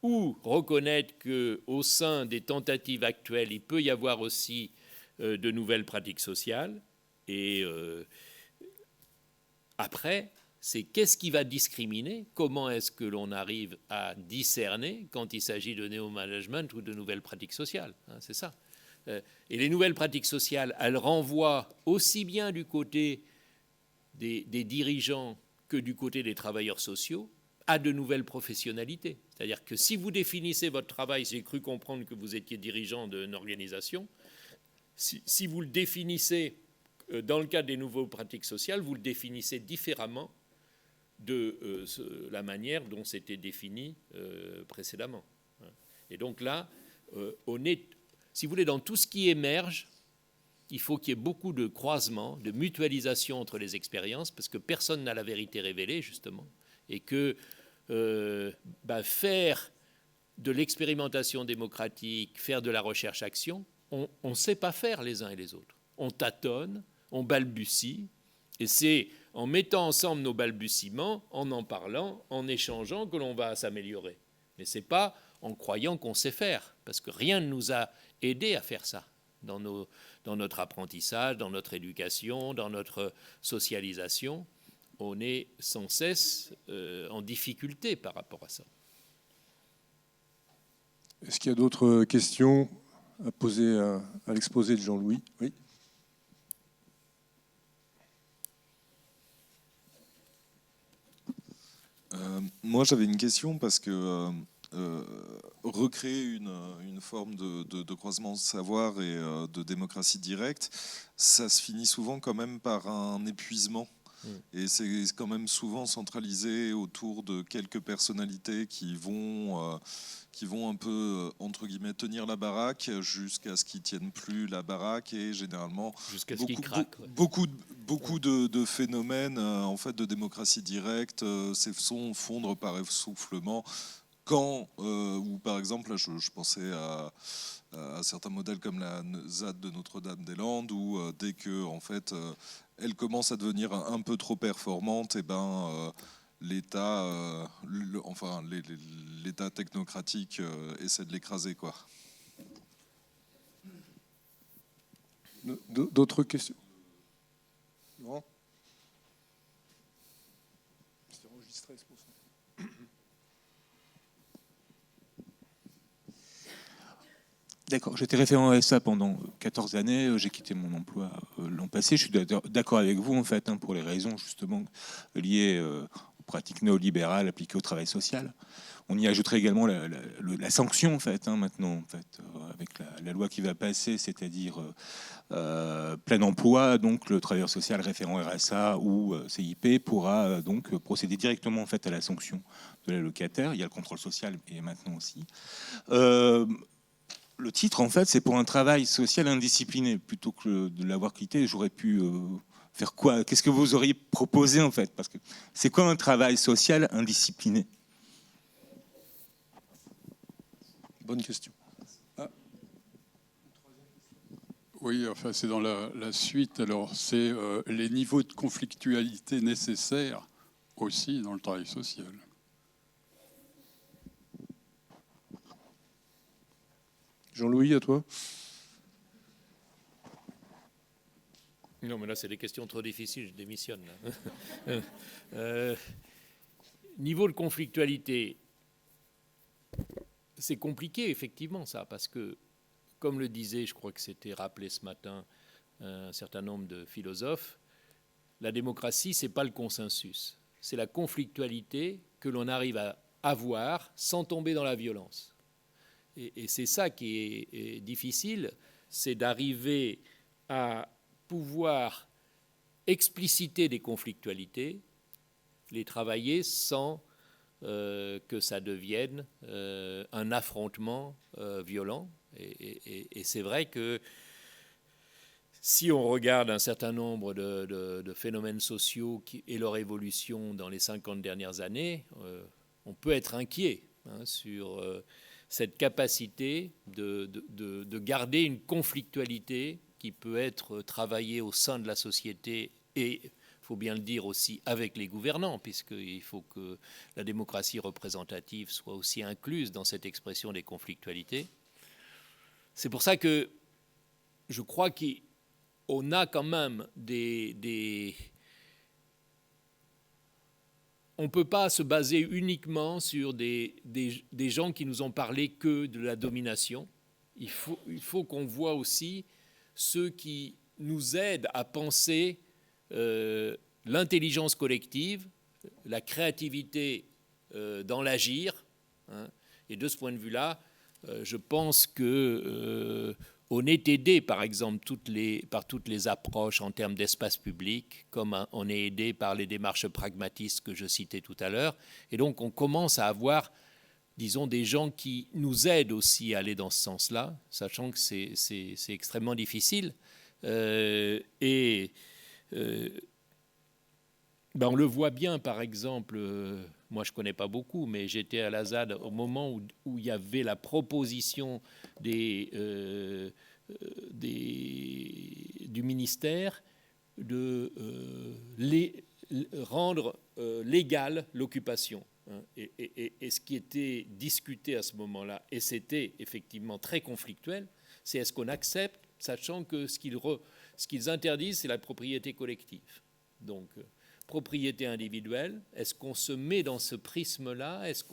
ou reconnaître qu'au sein des tentatives actuelles, il peut y avoir aussi de nouvelles pratiques sociales. Et après, c'est qu'est-ce qui va discriminer? Comment est-ce que l'on arrive à discerner quand il s'agit de néo-management ou de nouvelles pratiques sociales, hein, c'est ça. Et les nouvelles pratiques sociales, elles renvoient aussi bien du côté des dirigeants que du côté des travailleurs sociaux à de nouvelles professionnalités. C'est-à-dire que si vous définissez votre travail, j'ai cru comprendre que vous étiez dirigeant d'une organisation, si vous le définissez dans le cadre des nouvelles pratiques sociales, vous le définissez différemment de la manière dont c'était défini précédemment. Et donc là, on est, si vous voulez, dans tout ce qui émerge, il faut qu'il y ait beaucoup de croisements, de mutualisation entre les expériences, parce que personne n'a la vérité révélée, justement, et que faire de l'expérimentation démocratique, faire de la recherche-action, on ne sait pas faire les uns et les autres. On tâtonne, on balbutie, et c'est en mettant ensemble nos balbutiements, en parlant, en échangeant, que l'on va s'améliorer. Mais ce n'est pas en croyant qu'on sait faire, parce que rien ne nous a aidés à faire ça dans notre apprentissage, dans notre éducation, dans notre socialisation. On est sans cesse en difficulté par rapport à ça. Est-ce qu'il y a d'autres questions à poser à l'exposé de Jean-Louis? Oui. Moi, j'avais une question parce que recréer une forme de croisement de savoir et de démocratie directe, ça se finit souvent quand même par un épuisement. Et c'est quand même souvent centralisé autour de quelques personnalités qui vont un peu, entre guillemets, tenir la baraque jusqu'à ce qu'ils tiennent plus la baraque, et généralement beaucoup de phénomènes en fait de démocratie directe sont fondre par essoufflement. Quand, ou par exemple, je pensais à certains modèles comme la ZAD de Notre-Dame-des-Landes, où dès que en fait elle commence à devenir un peu trop performante, et l'État, l'État technocratique essaie de l'écraser, quoi. D'autres questions? Non. C'est enregistré, c'est pour ça. D'accord, j'étais référent RSA pendant 14 années, j'ai quitté mon emploi l'an passé. Je suis d'accord avec vous, en fait, pour les raisons justement liées aux pratiques néolibérales appliquées au travail social. On y ajouterait également la sanction, en fait, maintenant, en fait, avec la loi qui va passer, c'est-à-dire plein emploi. Donc le travailleur social référent RSA ou CIP pourra donc procéder directement, en fait, à la sanction de l'allocataire. Il y a le contrôle social, et maintenant aussi. Le titre, en fait, c'est pour un travail social indiscipliné. Plutôt que de l'avoir quitté, j'aurais pu faire quoi? Qu'est-ce que vous auriez proposé, en fait? Parce que c'est quoi un travail social indiscipliné? Bonne question. Ah. Oui, enfin, c'est dans la suite. Alors, c'est les niveaux de conflictualité nécessaires aussi dans le travail social. Jean-Louis, à toi. Non, mais là, c'est des questions trop difficiles, je démissionne. Niveau de conflictualité, c'est compliqué, effectivement, ça, parce que, comme le disait, je crois que c'était rappelé ce matin, un certain nombre de philosophes, la démocratie, ce n'est pas le consensus, c'est la conflictualité que l'on arrive à avoir sans tomber dans la violence. Et c'est ça qui est difficile, c'est d'arriver à pouvoir expliciter des conflictualités, les travailler sans que ça devienne un affrontement violent. Et c'est vrai que si on regarde un certain nombre de phénomènes sociaux et leur évolution dans les 50 dernières années, on peut être inquiet sur cette capacité de garder une conflictualité qui peut être travaillée au sein de la société et, il faut bien le dire, aussi avec les gouvernants, puisqu'il faut que la démocratie représentative soit aussi incluse dans cette expression des conflictualités. C'est pour ça que je crois qu'on a quand même on ne peut pas se baser uniquement sur des gens qui nous ont parlé que de la domination. Il faut qu'on voit aussi ceux qui nous aident à penser l'intelligence collective, la créativité dans l'agir. Et de ce point de vue-là, je pense qu'on est aidé, par exemple, par toutes les approches en termes d'espace public, comme on est aidé par les démarches pragmatistes que je citais tout à l'heure. Et donc, on commence à avoir, disons, des gens qui nous aident aussi à aller dans ce sens-là, sachant que c'est extrêmement difficile. On le voit bien, par exemple, moi je ne connais pas beaucoup, mais j'étais à la ZAD au moment où il y avait la proposition du ministère de rendre légale l'occupation. Et ce qui était discuté à ce moment-là, et c'était effectivement très conflictuel, c'est est-ce qu'on accepte, sachant que ce qu'ils interdisent, c'est la propriété collective. Donc, propriété individuelle, est-ce qu'on se met dans ce prisme-là, est-ce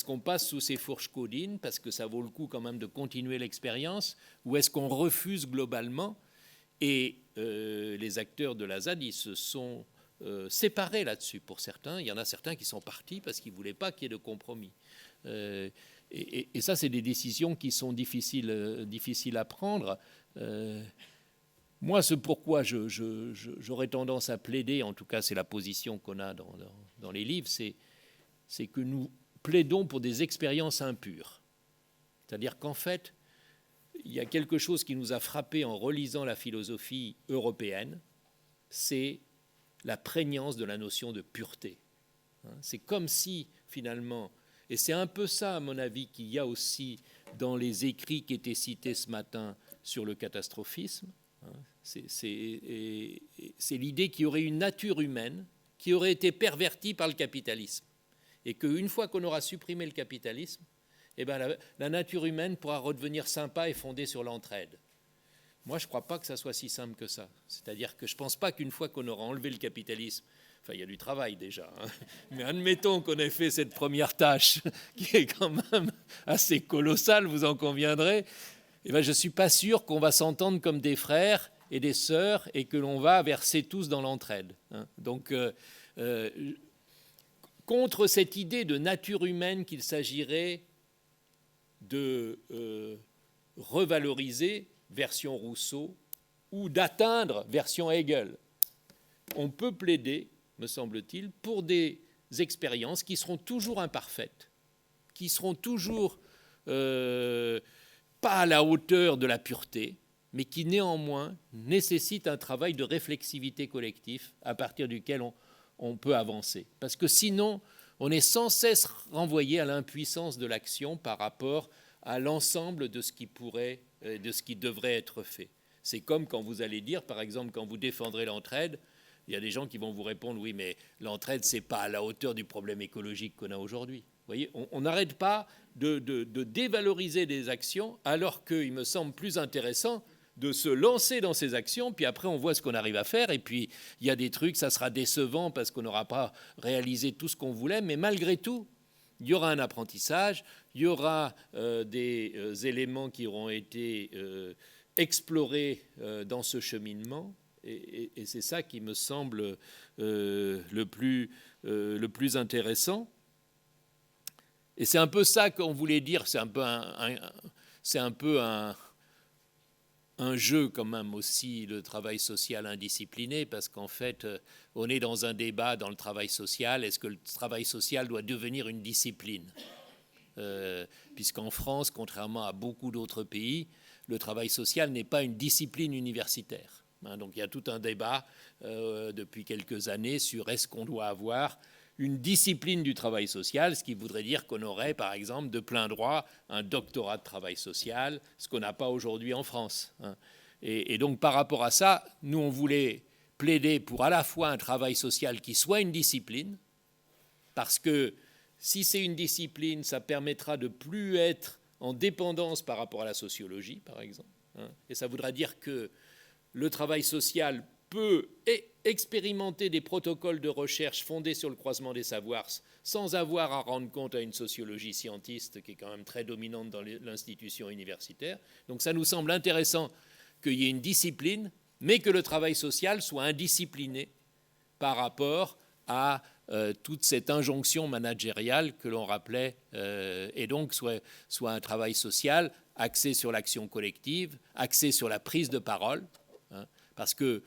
qu'on passe sous ces fourches caudines, parce que ça vaut le coup quand même de continuer l'expérience, ou est-ce qu'on refuse globalement? Et les acteurs de la ZAD, ils se sont séparés là-dessus pour certains. Il y en a certains qui sont partis parce qu'ils ne voulaient pas qu'il y ait de compromis. Et ça, c'est des décisions qui sont difficiles à prendre. Moi, ce pourquoi j'aurais tendance à plaider, en tout cas c'est la position qu'on a dans les livres, c'est que nous plaidons pour des expériences impures. C'est-à-dire qu'en fait, il y a quelque chose qui nous a frappé en relisant la philosophie européenne, c'est la prégnance de la notion de pureté. C'est comme si, finalement, et c'est un peu ça, à mon avis, qu'il y a aussi dans les écrits qui étaient cités ce matin sur le catastrophisme. C'est l'idée qu'il y aurait une nature humaine qui aurait été pervertie par le capitalisme. Et qu'une fois qu'on aura supprimé le capitalisme, eh ben la nature humaine pourra redevenir sympa et fondée sur l'entraide. Moi, je ne crois pas que ça soit si simple que ça. C'est-à-dire que je ne pense pas qu'une fois qu'on aura enlevé le capitalisme, enfin, il y a du travail déjà, mais admettons qu'on ait fait cette première tâche, qui est quand même assez colossale, vous en conviendrez, eh ben, je ne suis pas sûr qu'on va s'entendre comme des frères et des sœurs et que l'on va verser tous dans l'entraide. Donc, contre cette idée de nature humaine qu'il s'agirait de revaloriser, version Rousseau, ou d'atteindre, version Hegel, on peut plaider, me semble-t-il, pour des expériences qui seront toujours imparfaites, qui seront toujours pas à la hauteur de la pureté, mais qui néanmoins nécessitent un travail de réflexivité collective à partir duquel on peut avancer. Parce que sinon, on est sans cesse renvoyé à l'impuissance de l'action par rapport à l'ensemble de ce qui pourrait, de ce qui devrait être fait. C'est comme quand vous allez dire, par exemple, quand vous défendrez l'entraide, il y a des gens qui vont vous répondre, oui, mais l'entraide, ce n'est pas à la hauteur du problème écologique qu'on a aujourd'hui. Vous voyez, on n'arrête pas de dévaloriser des actions, alors qu'il me semble plus intéressant de se lancer dans ces actions, puis après on voit ce qu'on arrive à faire, et puis il y a des trucs, ça sera décevant parce qu'on n'aura pas réalisé tout ce qu'on voulait, mais malgré tout, il y aura un apprentissage, il y aura des éléments qui auront été explorés dans ce cheminement, et c'est ça qui me semble le plus intéressant. Et c'est un peu ça qu'on voulait dire, c'est un peu un jeu quand même aussi, le travail social indiscipliné, parce qu'en fait, on est dans un débat dans le travail social. Est-ce que le travail social doit devenir une discipline ? Puisqu'en France, contrairement à beaucoup d'autres pays, le travail social n'est pas une discipline universitaire. Donc il y a tout un débat depuis quelques années sur est-ce qu'on doit avoir une discipline du travail social, ce qui voudrait dire qu'on aurait, par exemple, de plein droit un doctorat de travail social, ce qu'on n'a pas aujourd'hui en France. Et donc, par rapport à ça, nous, on voulait plaider pour à la fois un travail social qui soit une discipline, parce que si c'est une discipline, ça permettra de plus être en dépendance par rapport à la sociologie, par exemple. Et ça voudra dire que le travail social peut expérimenter des protocoles de recherche fondés sur le croisement des savoirs sans avoir à rendre compte à une sociologie scientiste qui est quand même très dominante dans l'institution universitaire. Donc ça nous semble intéressant qu'il y ait une discipline, mais que le travail social soit indiscipliné par rapport à toute cette injonction managériale que l'on rappelait, et donc soit un travail social axé sur l'action collective, axé sur la prise de parole, parce que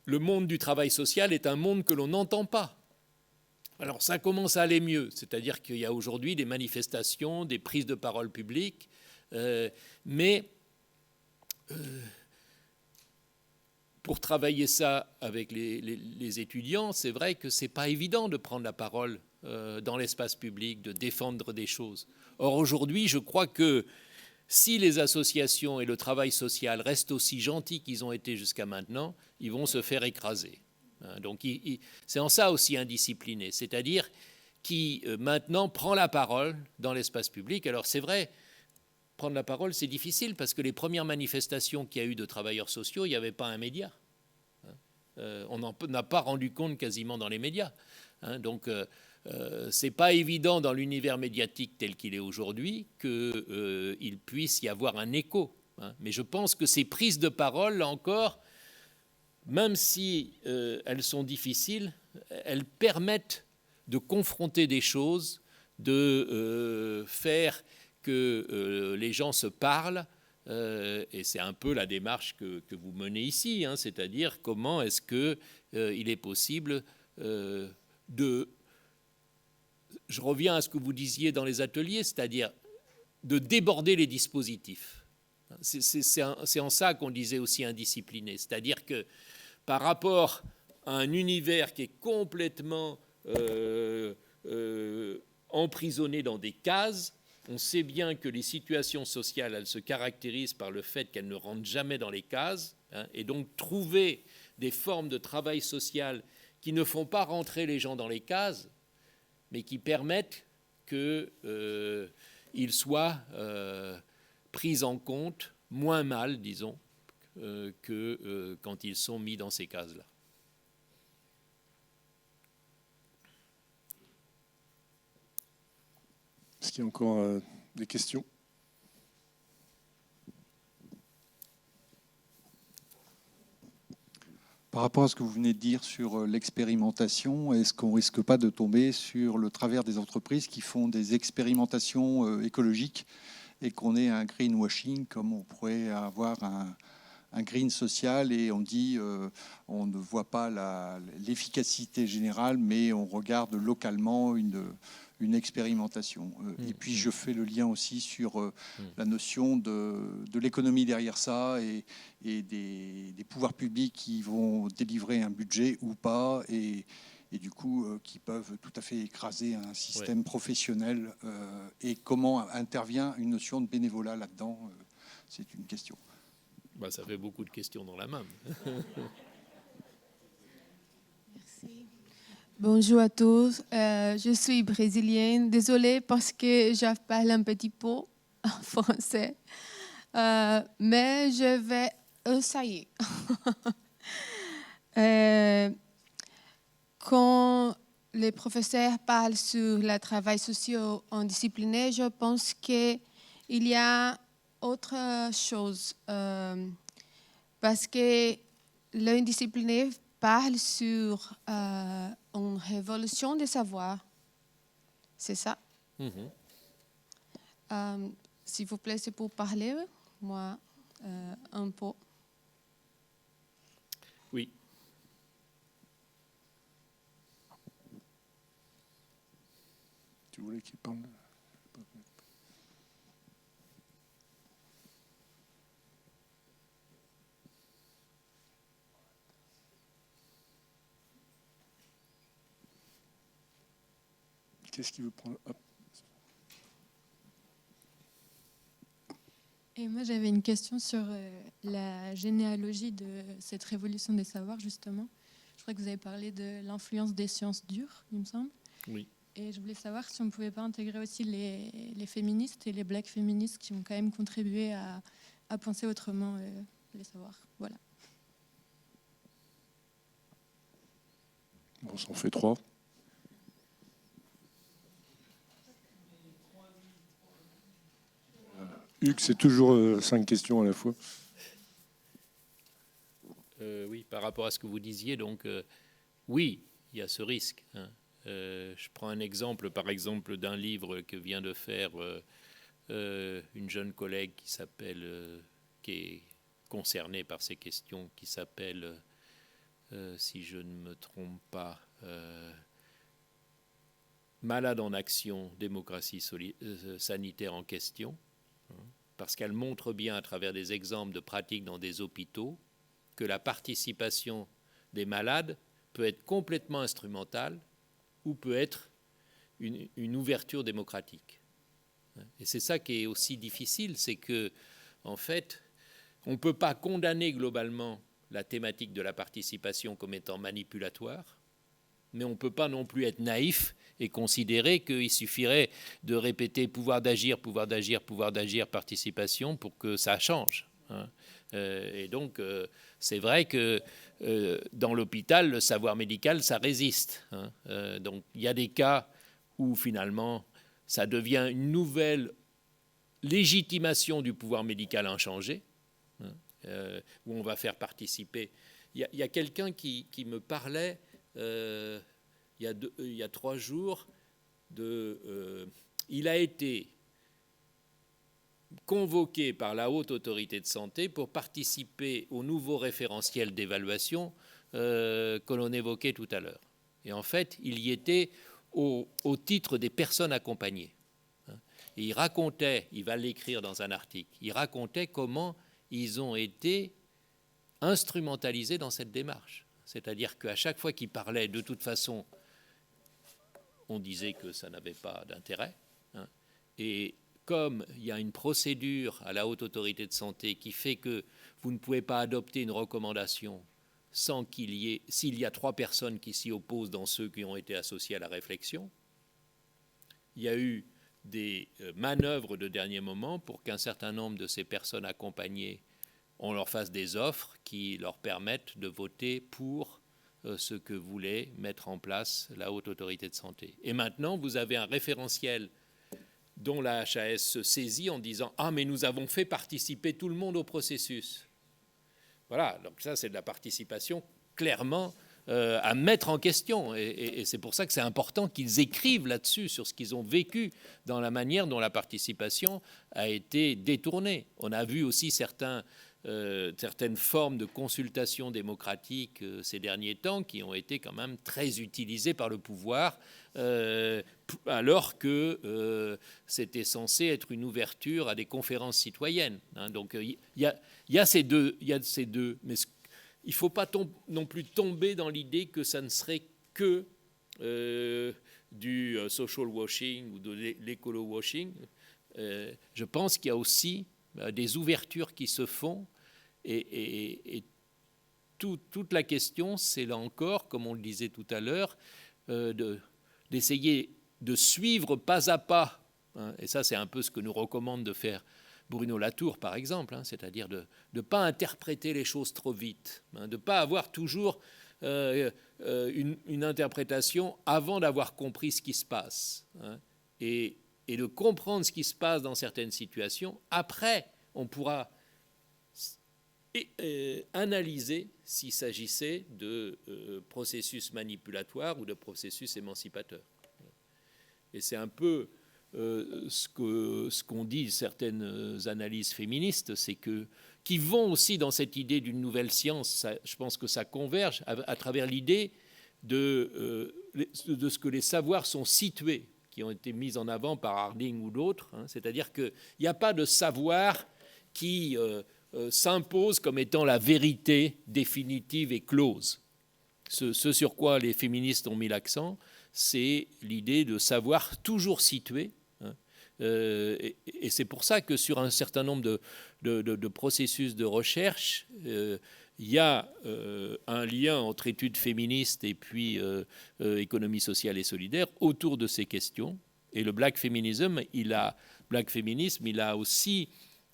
le monde du travail social est un monde que l'on n'entend pas. Alors ça commence à aller mieux, c'est-à-dire qu'il y a aujourd'hui des manifestations, des prises de parole publiques, mais pour travailler ça avec les étudiants, c'est vrai que ce n'est pas évident de prendre la parole dans l'espace public, de défendre des choses. Or aujourd'hui, je crois que si les associations et le travail social restent aussi gentils qu'ils ont été jusqu'à maintenant, ils vont se faire écraser. Donc c'est en ça aussi indiscipliné, c'est-à-dire qui maintenant prend la parole dans l'espace public. Alors c'est vrai, prendre la parole c'est difficile parce que les premières manifestations qu'il y a eu de travailleurs sociaux, il n'y avait pas un média. On n'a pas rendu compte quasiment dans les médias. Donc c'est pas évident dans l'univers médiatique tel qu'il est aujourd'hui qu'il puisse y avoir un écho. Mais je pense que ces prises de parole, là encore, même si elles sont difficiles, elles permettent de confronter des choses, de faire que les gens se parlent, et c'est un peu la démarche que vous menez ici, c'est-à-dire comment est-ce qu'il est possible de... Je reviens à ce que vous disiez dans les ateliers, c'est-à-dire de déborder les dispositifs. C'est en ça qu'on disait aussi indiscipliné, c'est-à-dire que par rapport à un univers qui est complètement emprisonné dans des cases, on sait bien que les situations sociales, elles se caractérisent par le fait qu'elles ne rentrent jamais dans les cases, et donc trouver des formes de travail social qui ne font pas rentrer les gens dans les cases, mais qui permettent qu'ils soient pris en compte moins mal, disons, que quand ils sont mis dans ces cases-là. Est-ce qu'il y a encore des questions ? Par rapport à ce que vous venez de dire sur l'expérimentation, est-ce qu'on ne risque pas de tomber sur le travers des entreprises qui font des expérimentations écologiques et qu'on ait un greenwashing, comme on pourrait avoir un green social et on dit on ne voit pas l'efficacité générale, mais on regarde localement une expérimentation. Et puis je fais le lien aussi sur la notion de l'économie derrière ça et des pouvoirs publics qui vont délivrer un budget ou pas et du coup qui peuvent tout à fait écraser un système professionnel. Et comment intervient une notion de bénévolat là-dedans, c'est une question. Bah, ça fait beaucoup de questions dans la main. Merci. Bonjour à tous. Je suis brésilienne. Désolée parce que je parle un petit peu en français. Mais je vais essayer. Quand les professeurs parlent sur le travail socio-indisciplinaire, je pense qu'il y a autre chose. Parce que l'indisciplinaire parle sur une révolution des savoirs. C'est ça? S'il vous plaît, c'est pour parler, moi, un peu. Oui. Tu voulais qu'il parle? Qu'est-ce qu'il veut prendre? Hop. Et moi, j'avais une question sur la généalogie de cette révolution des savoirs, justement. Je crois que vous avez parlé de l'influence des sciences dures, il me semble. Oui. Et je voulais savoir si on ne pouvait pas intégrer aussi les féministes et les black féministes qui ont quand même contribué à penser autrement les savoirs. Voilà. Bon, ça en fait 3. Hugues, c'est toujours 5 questions à la fois. Oui, par rapport à ce que vous disiez, donc, oui, il y a ce risque. Hein. Je prends un exemple, par exemple, d'un livre que vient de faire une jeune collègue qui est concernée par ces questions, qui s'appelle, si je ne me trompe pas, Malade en action, démocratie sanitaire en question, parce qu'elle montre bien à travers des exemples de pratiques dans des hôpitaux que la participation des malades peut être complètement instrumentale ou peut être une ouverture démocratique. Et c'est ça qui est aussi difficile, c'est que, en fait, on ne peut pas condamner globalement la thématique de la participation comme étant manipulatoire, mais on ne peut pas non plus être naïf et considérer qu'il suffirait de répéter pouvoir d'agir, pouvoir d'agir, pouvoir d'agir, participation pour que ça change. Et donc, c'est vrai que dans l'hôpital, le savoir médical, ça résiste. Donc, il y a des cas où finalement, ça devient une nouvelle légitimation du pouvoir médical inchangé, où on va faire participer. Il y a quelqu'un qui me parlait il y a 3 jours il a été convoqué par la Haute Autorité de Santé pour participer au nouveau référentiel d'évaluation que l'on évoquait tout à l'heure. Et en fait, il y était au titre des personnes accompagnées. Et il racontait, il va l'écrire dans un article, il racontait comment ils ont été instrumentalisés dans cette démarche. C'est-à-dire qu'à chaque fois qu'il parlait, de toute façon, on disait que ça n'avait pas d'intérêt. Et comme il y a une procédure à la Haute Autorité de Santé qui fait que vous ne pouvez pas adopter une recommandation sans s'il y a 3 personnes qui s'y opposent dans ceux qui ont été associés à la réflexion, il y a eu des manœuvres de dernier moment pour qu'un certain nombre de ces personnes accompagnées, on leur fasse des offres qui leur permettent de voter pour ce que voulait mettre en place la Haute Autorité de Santé. Et maintenant, vous avez un référentiel dont la HAS se saisit en disant « Ah, mais nous avons fait participer tout le monde au processus ». Voilà, donc ça, c'est de la participation clairement à mettre en question. Et c'est pour ça que c'est important qu'ils écrivent là-dessus, sur ce qu'ils ont vécu dans la manière dont la participation a été détournée. On a vu aussi certaines formes de consultation démocratique ces derniers temps qui ont été quand même très utilisées par le pouvoir, alors que c'était censé être une ouverture à des conférences citoyennes. Donc il y a ces deux, mais il ne faut pas non plus tomber dans l'idée que ça ne serait que du social washing ou de l'écolo washing. Je pense qu'il y a aussi des ouvertures qui se font et toute la question, c'est là encore, comme on le disait tout à l'heure, d'essayer de suivre pas à pas, et ça c'est un peu ce que nous recommande de faire Bruno Latour par exemple, c'est-à-dire de ne pas interpréter les choses trop vite, de ne pas avoir toujours une interprétation avant d'avoir compris ce qui se passe, hein, et de comprendre ce qui se passe dans certaines situations. Après, on pourra analyser s'il s'agissait de processus manipulatoires ou de processus émancipateurs. Et c'est un peu ce qu'ont dit certaines analyses féministes, c'est qui vont aussi dans cette idée d'une nouvelle science. Je pense que ça converge à travers l'idée de ce que les savoirs sont situés, qui ont été mis en avant par Harding ou d'autres, hein, c'est-à-dire qu'il n'y a pas de savoir qui s'impose comme étant la vérité définitive et close. Ce sur quoi les féministes ont mis l'accent, c'est l'idée de savoir toujours situé. Hein, et c'est pour ça que sur un certain nombre de processus de recherche, il y a un lien entre études féministes et puis économie sociale et solidaire autour de ces questions. Et le black feminism, il a aussi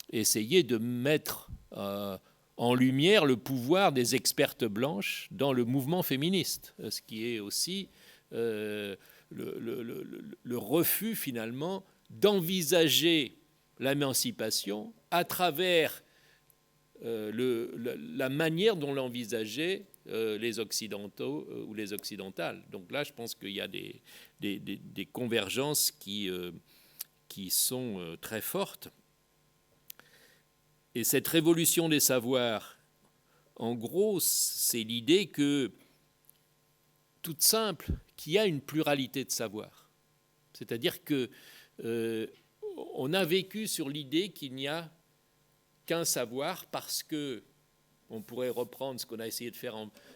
essayé de mettre en lumière le pouvoir des expertes blanches dans le mouvement féministe, ce qui est aussi le refus finalement d'envisager l'émancipation à travers la manière dont l'envisageaient les Occidentaux ou les Occidentales. Donc là, je pense qu'il y a des convergences qui sont très fortes. Et cette révolution des savoirs, en gros, c'est l'idée toute simple, qu'il y a une pluralité de savoirs. C'est-à-dire que on a vécu sur l'idée qu'il n'y a qu'un savoir, parce que on pourrait reprendre ce qu'on a essayé de faire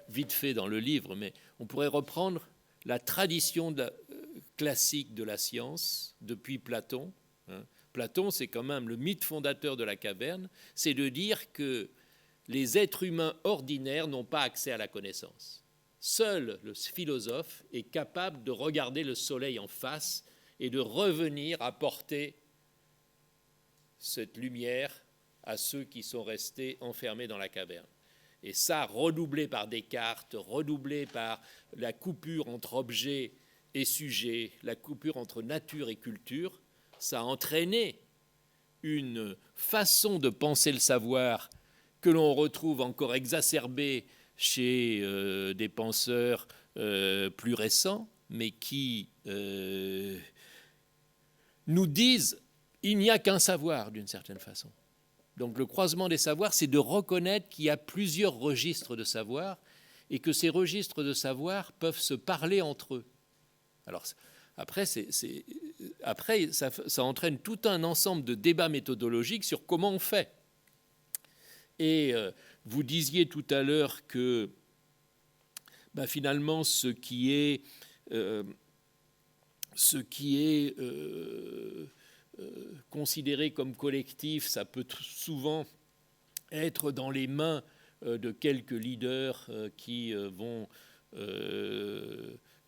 vite fait dans le livre, mais on pourrait reprendre la tradition classique de la science depuis Platon. Hein. Platon, c'est quand même le mythe fondateur de la caverne, c'est de dire que les êtres humains ordinaires n'ont pas accès à la connaissance. Seul le philosophe est capable de regarder le soleil en face et de revenir apporter cette lumière à ceux qui sont restés enfermés dans la caverne. Et ça, redoublé par Descartes, redoublé par la coupure entre objet et sujet, la coupure entre nature et culture, ça a entraîné une façon de penser le savoir que l'on retrouve encore exacerbée chez des penseurs plus récents, mais qui nous disent il n'y a qu'un savoir d'une certaine façon. Donc le croisement des savoirs, c'est de reconnaître qu'il y a plusieurs registres de savoir et que ces registres de savoir peuvent se parler entre eux. Alors après, ça entraîne tout un ensemble de débats méthodologiques sur comment on fait. Et vous disiez tout à l'heure que finalement ce qui est considéré comme collectif, ça peut souvent être dans les mains de quelques leaders qui vont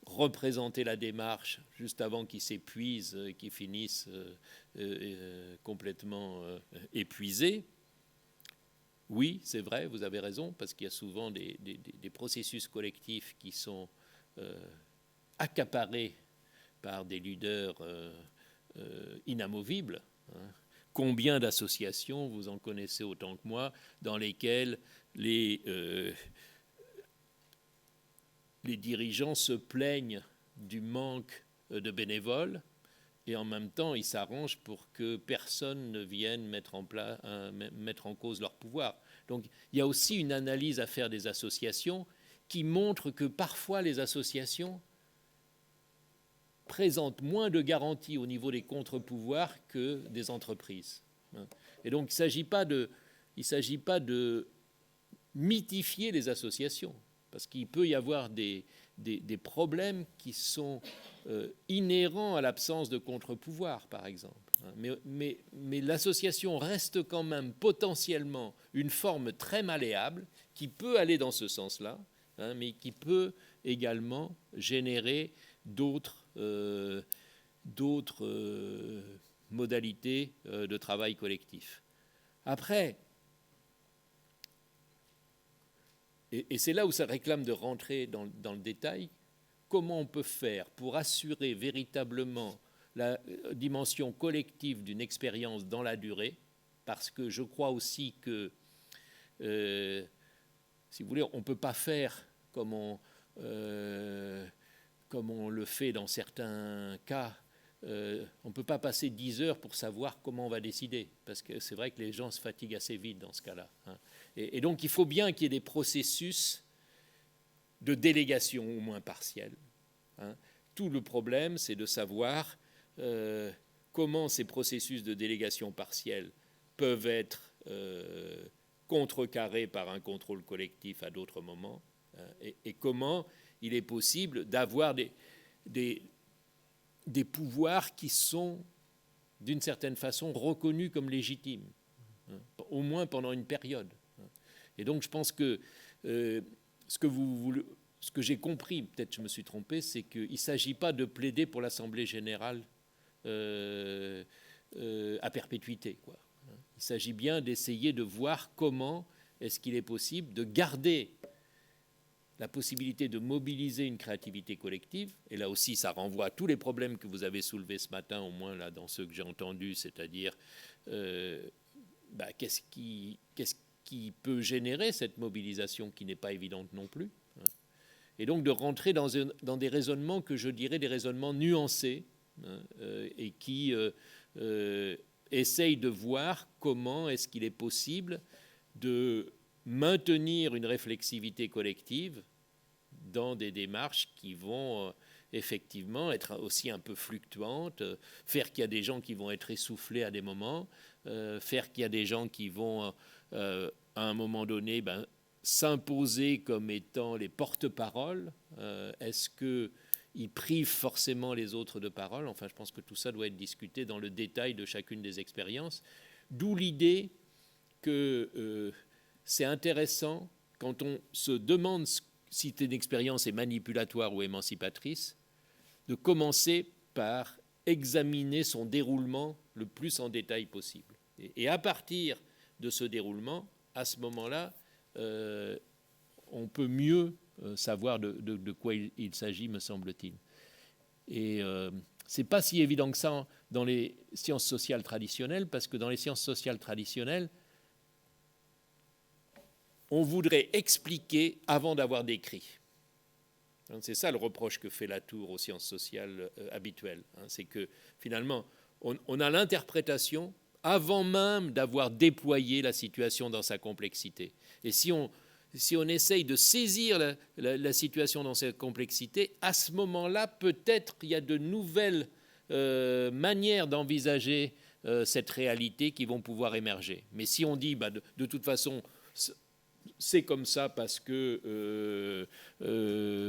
représenter la démarche juste avant qu'ils s'épuisent et qu'ils finissent complètement épuisés. Oui, c'est vrai, vous avez raison, parce qu'il y a souvent des processus collectifs qui sont accaparés par des leaders inamovibles. Hein. Combien d'associations, vous en connaissez autant que moi, dans lesquelles les dirigeants se plaignent du manque de bénévoles et en même temps ils s'arrangent pour que personne ne vienne mettre en cause leur pouvoir. Donc il y a aussi une analyse à faire des associations qui montre que parfois les associations présentent moins de garanties au niveau des contre-pouvoirs que des entreprises. Et donc il ne s'agit pas de mythifier les associations, parce qu'il peut y avoir des problèmes qui sont inhérents à l'absence de contre-pouvoir, par exemple. Mais l'association reste quand même potentiellement une forme très malléable qui peut aller dans ce sens-là, hein, mais qui peut également générer d'autres modalités de travail collectif. Après, et c'est là où ça réclame de rentrer dans le détail, comment on peut faire pour assurer véritablement la dimension collective d'une expérience dans la durée, parce que je crois aussi que, si vous voulez, on ne peut pas faire comme on le fait dans certains cas. On ne peut pas passer 10 heures pour savoir comment on va décider, parce que c'est vrai que les gens se fatiguent assez vite dans ce cas-là. Hein. Et donc il faut bien qu'il y ait des processus de délégation au moins partielle. Hein. Tout le problème, c'est de savoir comment ces processus de délégation partielle peuvent être contrecarrés par un contrôle collectif à d'autres moments, hein, et comment il est possible d'avoir des pouvoirs qui sont, d'une certaine façon, reconnus comme légitimes, hein, au moins pendant une période. Hein. Et donc, je pense que ce que j'ai compris, peut-être je me suis trompé, c'est qu'il ne s'agit pas de plaider pour l'Assemblée générale à perpétuité, quoi. Il s'agit bien d'essayer de voir comment est-ce qu'il est possible de garder la possibilité de mobiliser une créativité collective, et là aussi ça renvoie à tous les problèmes que vous avez soulevés ce matin, au moins là dans ceux que j'ai entendus, c'est-à-dire qu'est-ce qui peut générer cette mobilisation qui n'est pas évidente non plus, hein. Et donc de rentrer dans des raisonnements que je dirais des raisonnements nuancés, hein, et qui essayent de voir comment est-ce qu'il est possible de maintenir une réflexivité collective dans des démarches qui vont effectivement être aussi un peu fluctuantes, faire qu'il y a des gens qui vont être essoufflés à des moments, faire qu'il y a des gens qui vont à un moment donné s'imposer comme étant les porte-paroles. Est-ce qu'ils privent forcément les autres de parole? Enfin, je pense que tout ça doit être discuté dans le détail de chacune des expériences, d'où l'idée que c'est intéressant, quand on se demande si une expérience est manipulatoire ou émancipatrice, de commencer par examiner son déroulement le plus en détail possible. Et à partir de ce déroulement, à ce moment-là, on peut mieux savoir de quoi il s'agit, me semble-t-il. Et ce n'est pas si évident que ça dans les sciences sociales traditionnelles, parce que dans les sciences sociales traditionnelles, on voudrait expliquer avant d'avoir décrit. C'est ça le reproche que fait Latour aux sciences sociales habituelles. C'est que finalement, on a l'interprétation avant même d'avoir déployé la situation dans sa complexité. Et si on essaye de saisir la situation dans sa complexité, à ce moment-là, peut-être il y a de nouvelles manières d'envisager cette réalité qui vont pouvoir émerger. Mais si on dit, de toute façon, c'est comme ça parce que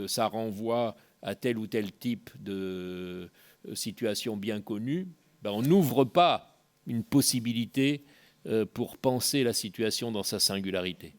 ça renvoie à tel ou tel type de situation bien connue, on n'ouvre pas une possibilité pour penser la situation dans sa singularité.